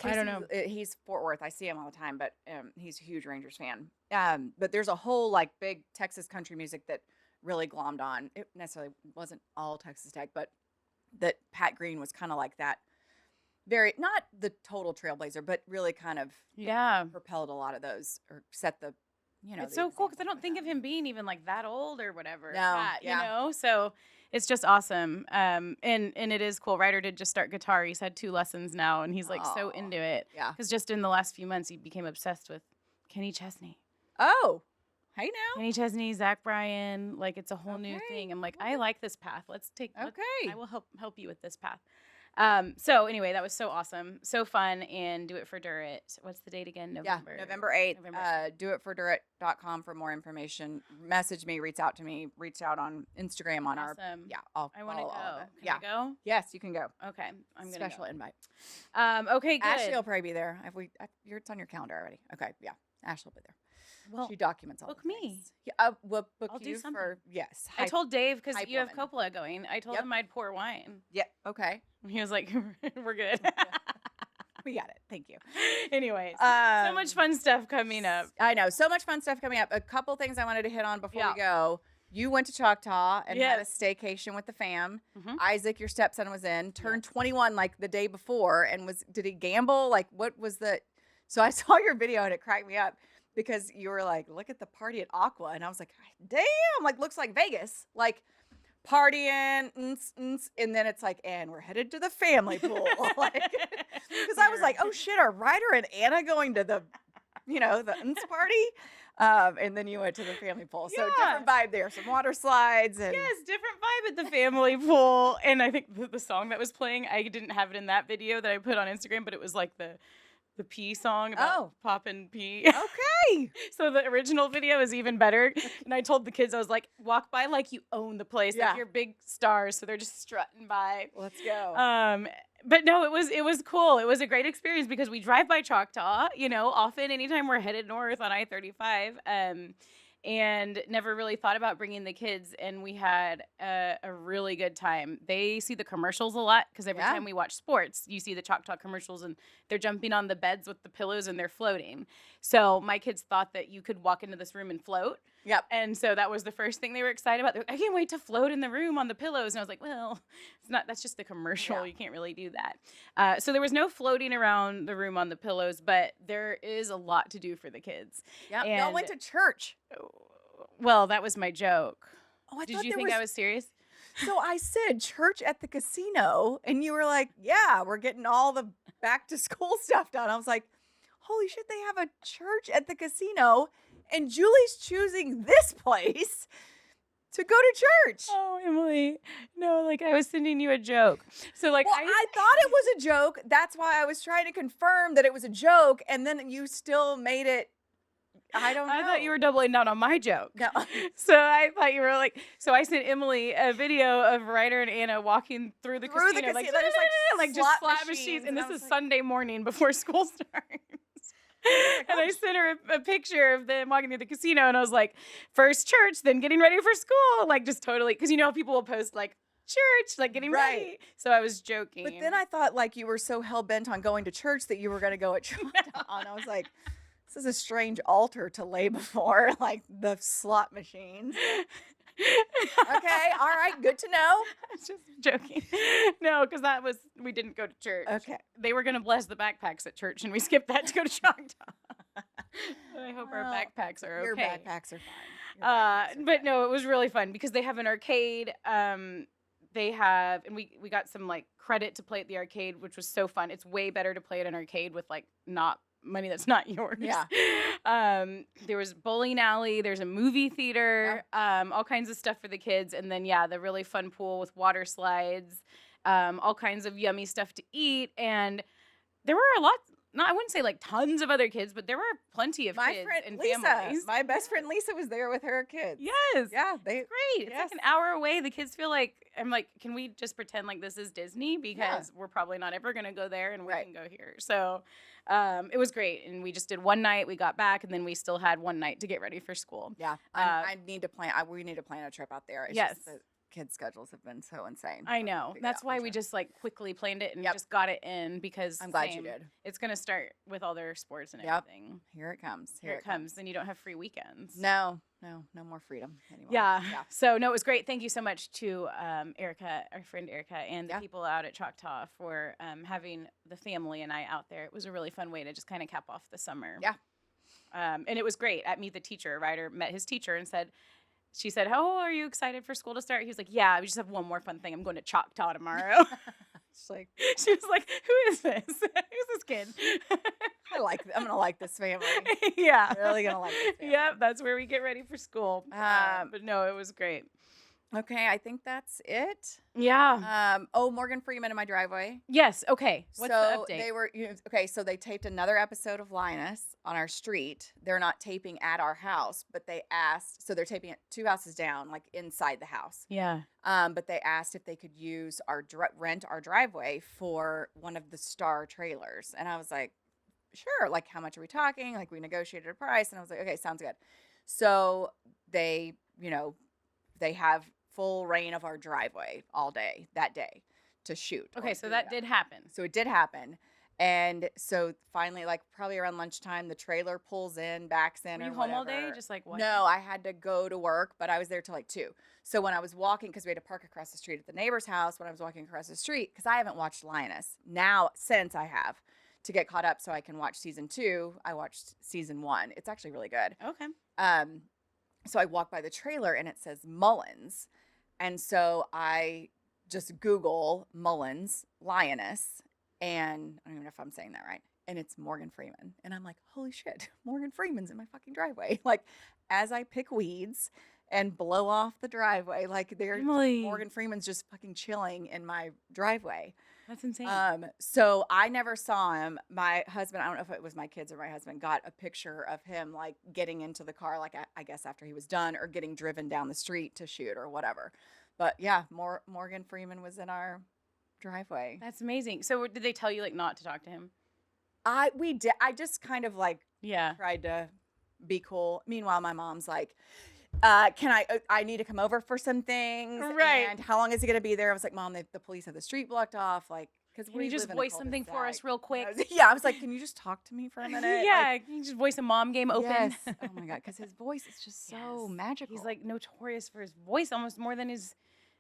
I don't know. He's Fort Worth. I see him all the time, but he's a huge Rangers fan. But there's a whole like big Texas country music that really glommed on. It necessarily wasn't all Texas Tech, but that Pat Green was kind of like that. Very not the total trailblazer, but really kind of Yeah. propelled a lot of those or set the, It's the so cool because I example don't for think of them. him being even like that old or whatever. No, Pat, yeah. You know, so it's just awesome. And it is cool. Ryder did just start guitar. He's had 2 lessons now, and he's like so Aw. into it. Yeah. Because just in the last few months, he became obsessed with Kenny Chesney. Oh, hey now. Kenny Chesney, Zach Bryan, like it's a whole new Okay, thing. I'm like, I like this path. Let's take. Okay. I will help you with this path. So anyway, that was so awesome, so fun, and Do It for Durrett. What's the date again? November. Yeah, November 8th. November 8th. DoItForDurrett.com for more information. Message me, reach out to me, reach out on Instagram on our. Awesome. Yeah, I'll I want to follow go. all of it. Can Yeah. I go? Yes, you can go. Okay, I'm gonna Special go. invite. Okay, good. Ashley will probably be there. It's on your calendar already. Okay, yeah. Ashley will be there. Well, She documents all book the me. things. Yeah, we'll book I'll do you something. for yes. I told Dave because hype you have woman. Coppola going. I told Yep. him I'd pour wine. Yeah. Okay. And he was like, "We're good." We got it. Thank you. Anyways, so much fun stuff coming up. I know. So much fun stuff coming up. A couple things I wanted to hit on before we go. You went to Choctaw and had a Yes. staycation with the fam. Mhm. Isaac, your stepson, was in. Turned 21 like the day before, and did he gamble? Like, what was the? So I saw your video and it cracked me up because you were like, "Look at the party at Aqua," and I was like, "Damn!" Like, looks like Vegas. Like, partying, and then it's like, and we're headed to the family pool. Like, because I was like, "Oh shit, are Ryder and Anna going to the, the party?" And then you went to the family pool. So Yeah. different vibe there. Some water slides and Yes, different vibe at the family pool. And I think the song that was playing, I didn't have it in that video that I put on Instagram, but it was like the pee song about Oh. popping pee. okay. So the original video is even better. And I told the kids, I was like, walk by like you own the place. Yeah. Like you're big stars. So they're just strutting by. Let's go. But no, it was cool. It was a great experience because we drive by Choctaw, often anytime we're headed north on I-35. And never really thought about bringing the kids, and we had a really good time. They see the commercials a lot because every Yeah. time we watch sports, you see the Choctaw commercials, and they're jumping on the beds with the pillows and they're floating. So my kids thought that you could walk into this room and float. Yep. And so that was the first thing they were excited about. They're like, I can't wait to float in the room on the pillows. And I was like, well, it's not. That's just the commercial. Yeah. You can't really do that. So there was no floating around the room on the pillows, but there is a lot to do for the kids. Yep. Y'all and- went to church. Well, that was my joke. Oh, I Did thought you there think I was serious? So I said church at the casino, and you were like, "Yeah, we're getting all the back to school stuff done." I was like, "Holy shit, they have a church at the casino, and Julie's choosing this place to go to church." Oh, Emily. No, like I was sending you a joke. So like Well, I thought it was a joke. That's why I was trying to confirm that it was a joke, and then you still made it I don't know. I thought you were doubling down on my joke. No. So I thought you were like, so I sent Emily a video of Ryder and Anna walking through the Through the casino. Like, casino. There's, like, just slot slot machines, machines. and And I this was is like- Sunday morning before school starts. And I sent her a picture of them walking through the casino. And I was like, first church, then getting ready for school. Like, just totally. Because you know how people will post, like, church, like getting Right. ready. So I was joking. But then I thought like you were so hell bent on going to church that you were going to go at Choctaw. And I was like, this is a strange altar to lay before, like the slot machines. Okay, all right, good to know. I was just joking. No, because we didn't go to church. Okay. They were going to bless the backpacks at church, and we skipped that to go to Choctaw. I hope our Well, backpacks are okay. Your backpacks are fine. Your backpacks are But fine. no, it was really fun because they have an arcade. They have, and we got some like credit to play at the arcade, which was so fun. It's way better to play at an arcade with like not money that's not yours. Yeah. There was bowling alley. There's a movie theater. All kinds of stuff for the kids, and then the really fun pool with water slides. All kinds of yummy stuff to eat, and there were a lot. No, I wouldn't say like tons of other kids, but there were plenty of My kids friend and Lisa, families. my best friend Lisa was there with her kids. Yes. Yeah, they Great. It's Yes. like an hour away. The kids feel like, I'm like, can we just pretend like this is Disney? Because we're probably not ever going to go there and we Right. can go here. So it was great. And we just did one night. We got back and then we still had one night to get ready for school. Yeah, I need to plan. We need to plan a trip out there. It's Yes. just the kids' schedules have been so insane. I know. Figure That's out why for we sure. just like quickly planned it and Yep. just got it in because I'm glad you same, did. It's going to start with all their sports and Yep. everything. Here it comes. Here it comes. Then you don't have free weekends. No more freedom anymore. Yeah. So no, it was great. Thank you so much to Erica, our friend Erica, and the Yeah. people out at Choctaw for having the family and I out there. It was a really fun way to just kind of cap off the summer. Yeah. And it was great. At Meet the Teacher, Ryder met his teacher and she said, "Oh, are you excited for school to start?" He was like, "Yeah, we just have one more fun thing. I'm going to Choctaw tomorrow." It's like She was like, "Who is this? Who's this kid?" I'm gonna like this family. Yeah. Really gonna like this family. Yep, that's where we get ready for school. Um, But no, it was great. Okay, I think that's it. Yeah. Morgan Freeman in my driveway. Yes. Okay. What's so the update? they were so they taped another episode of Linus on our street. They're not taping at our house, but they asked. So they're taping it 2 houses down, like inside the house. Yeah. But they asked if they could use rent our driveway for one of the Star trailers, and I was like, sure. Like, how much are we talking? Like, we negotiated a price, and I was like, okay, sounds good. So they have full reign of our driveway all day that day to shoot. Okay, or so do that did happen. So it did happen. And so finally, like probably around lunchtime, the trailer pulls in, backs in. Were you or home all day? whatever. Just like what? No, I had to go to work, but I was there till like 2. So when I was walking, because we had to park across the street at the neighbor's house, when I was walking across the street, because I haven't watched Linus now since I have to get caught up so I can watch season 2. I watched season 1. It's actually really good. Okay. So I walk by the trailer and it says Mullins. And so I just Google Mullins Lioness, and I don't even know if I'm saying that right. And it's Morgan Freeman. And I'm like, holy shit, Morgan Freeman's in my fucking driveway. Like, as I pick weeds and blow off the driveway, like Emily. Morgan Freeman's just fucking chilling in my driveway. That's insane. So I never saw him. My husband, I don't know if it was my kids or my husband, got a picture of him like getting into the car, like I guess after he was done, or getting driven down the street to shoot or whatever. But yeah, Morgan Freeman was in our driveway. That's amazing. So did they tell you like not to talk to him? We did. I just kind of like Yeah. tried to be cool. Meanwhile, my mom's like, can I need to come over for some things. Right. And how long is he going to be there? I was like, Mom, the police have the street blocked off. Like, because Can you just voice something for us real quick? Yeah. I was like, can you just talk to me for a minute? Yeah. Like, Can you just voice a mom game open? yes. Oh my God. Because his voice is just so Yes. magical. He's like notorious for his voice almost more than his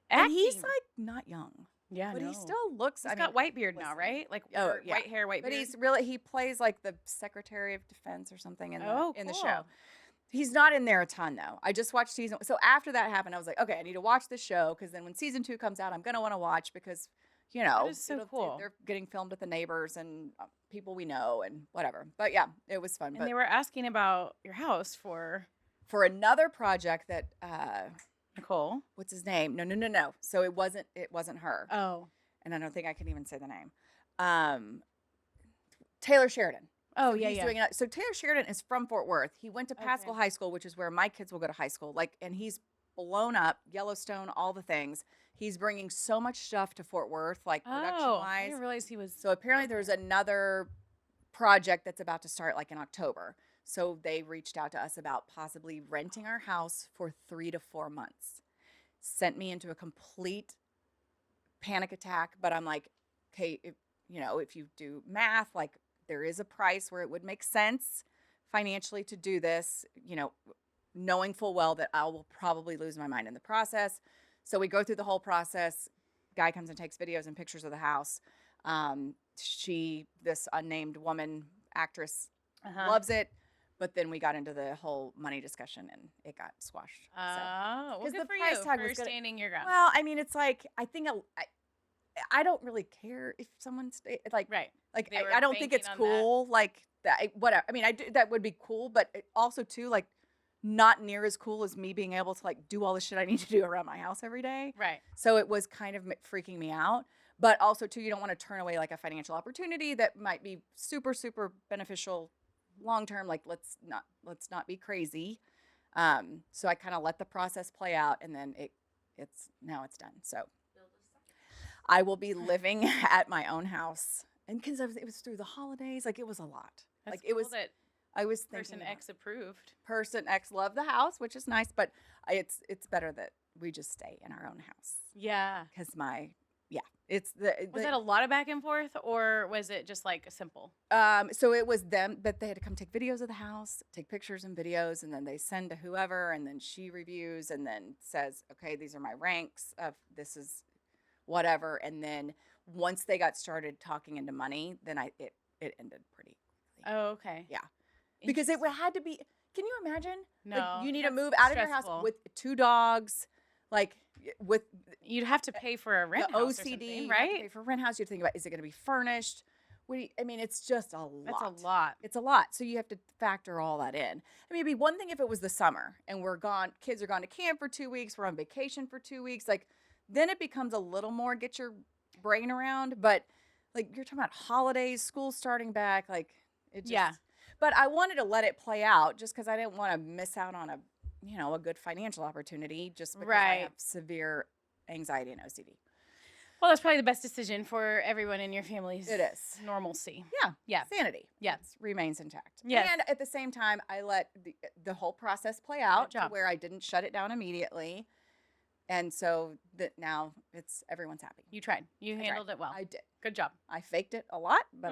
and acting. he's like not young, yeah, but no. he still looks, He's got white beard now, listen. right? Like Oh, or yeah. white hair, white but beard. he plays like the Secretary of Defense or something in the show. cool. He's not in there a ton though. I just watched season. So after that happened, I was like, okay, I need to watch the show because then when season 2 comes out, I'm gonna want to watch because That is so cool. They're getting filmed with the neighbors and people we know and whatever. But yeah, it was fun. And But they were asking about your house for for another project that Nicole. what's his name? No. So it wasn't her, Oh. and I don't think I can even say the name. Taylor Sheridan. Oh, So yeah, he's yeah. doing it. So Taylor Sheridan is from Fort Worth. He went to Pascal Okay. High School, which is where my kids will go to high school. Like, and he's blown up Yellowstone, all the things. He's bringing so much stuff to Fort Worth, like production Oh, I wise. didn't realize he was. So apparently there's another project that's about to start like in October. So they reached out to us about possibly renting our house for 3 to 4 months. Sent me into a complete panic attack, but I'm like, okay, if you do math, like there is a price where it would make sense financially to do this, knowing full well that I will probably lose my mind in the process. So we go through the whole process. Guy comes and takes videos and pictures of the house. This unnamed woman actress, loves it. But then we got into the whole money discussion and it got squashed. Oh, well, 'Cause good the for price you tag for was gonna- standing your ground. Well, I mean, it's like, I think I don't really care if someone's like, right. like They were I don't think banking it's on that. cool. Like that, whatever. I mean, that would be cool, but also too, like, not near as cool as me being able to like do all the shit I need to do around my house every day. Right. So it was kind of freaking me out. But also too, you don't want to turn away like a financial opportunity that might be super, super beneficial long term. Like let's not be crazy. So I kind of let the process play out, and then it's done. So I will be living at my own house, and because it was through the holidays, like it was a lot. That's Like it cool was. that I was person thinking X approved. person X loved the house, which is nice, but it's better that we just stay in our own house Yeah. because it's the Was that a lot of back and forth, or was it just like simple? so it was them, but they had to come take videos of the house, take pictures and videos, and then they send to whoever, and then she reviews and then says, okay, these are my ranks of this is whatever. And then once they got started talking into money, then it ended pretty quickly. Oh, okay. Yeah. Because it had to be, can you imagine? No, Like you need to that's move out of your stressful. house with 2 dogs, like with You'd have to pay for a rent the house or OCD, something, you have to right? pay for rent house. You have to think about, is it going to be furnished? I mean, it's just a lot. That's a lot. It's a lot. So you have to factor all that in. I mean, it'd be one thing if it was the summer and we're gone, kids are gone to camp for 2 weeks, we're on vacation for 2 weeks. Like, then it becomes a little more get your brain around. But like you're talking about holidays, school starting back, like it just. Yeah. But I wanted to let it play out just because I didn't want to miss out on a good financial opportunity just because I Right. have severe anxiety and OCD. Well, that's probably the best decision for everyone in your family's It is. normalcy. Yeah. Yeah. Sanity. Yeah. Remains intact. Yes. And at the same time, I let the whole process play out to job. where I didn't shut it down immediately. And so that now everyone's happy. You tried. You I tried. handled it well. I did. Good job. I faked it a lot, but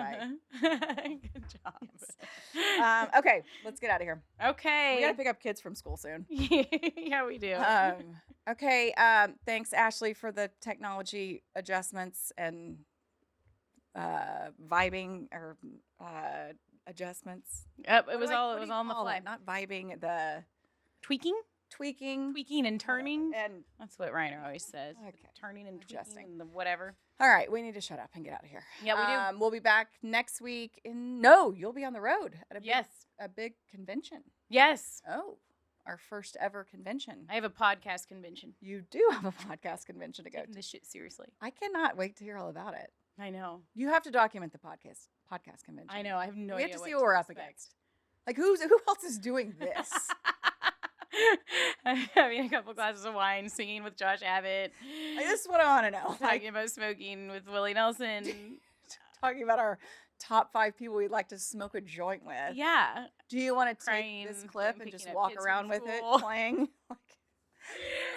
Good job. okay, let's get out of here. Okay. We got to pick up kids from school soon. Yeah, we do. Okay. Thanks, Ashley, for the technology adjustments and vibing or adjustments. Yep, What it was do I- all what it do was you all on the call fly. it? Not vibing, the Tweaking tweaking. and turning. And That's what Reiner always says. The Okay. Turning and Adjusting. tweaking and the whatever. all right, we need to shut up and get out of here. Yeah, we do. We'll be back next week. You'll be on the road at Yes. a big convention. Yes. Oh, our first ever convention. I have a podcast convention. You do have a podcast convention to go Taking to. this shit seriously. I cannot wait to hear all about it. I know. You have to document the podcast convention. I know. I have no We idea. have to see what we're up expect. against. Like who else is doing this? Having a couple glasses of wine, singing with Josh Abbott. Like, this is what I want to know. Like Talking about smoking with Willie Nelson. talking about our top 5 people we'd like to smoke a joint with. Yeah. Do you want to Crying, take this clip and picking just up walk kids from around with it, school. playing? Like,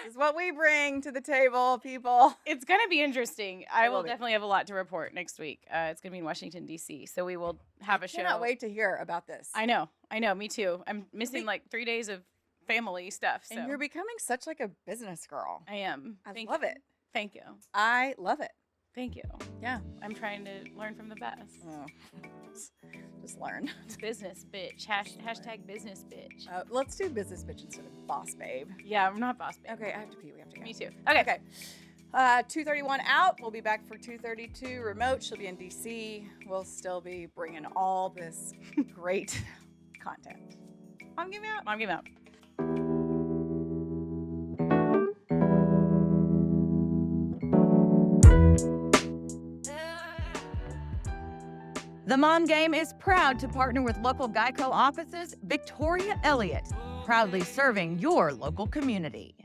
this is what we bring to the table, people. It's going to be interesting. I It will will be. definitely have a lot to report next week. It's going to be in Washington, D.C., so we will have a show. I cannot wait to hear about this. I know. Me too. I'm missing like 3 days of family stuff. So And you're becoming such like a business girl. I am. I Thank love you. it. Thank you. I love it. Thank you. Yeah. I'm trying to learn from the best. Oh, just learn. Business bitch. Hashtag business bitch. Let's do business bitch instead of boss babe. Yeah, I'm not boss babe. Okay, I have to pee. We have to go. Me too. Okay. Okay. 2:31 out. We'll be back for 2:32 remote. She'll be in DC. We'll still be bringing all this great content. I'm giving out. Mom, give out. The Mom Game is proud to partner with local Geico offices, Victoria Elliott, proudly serving your local community.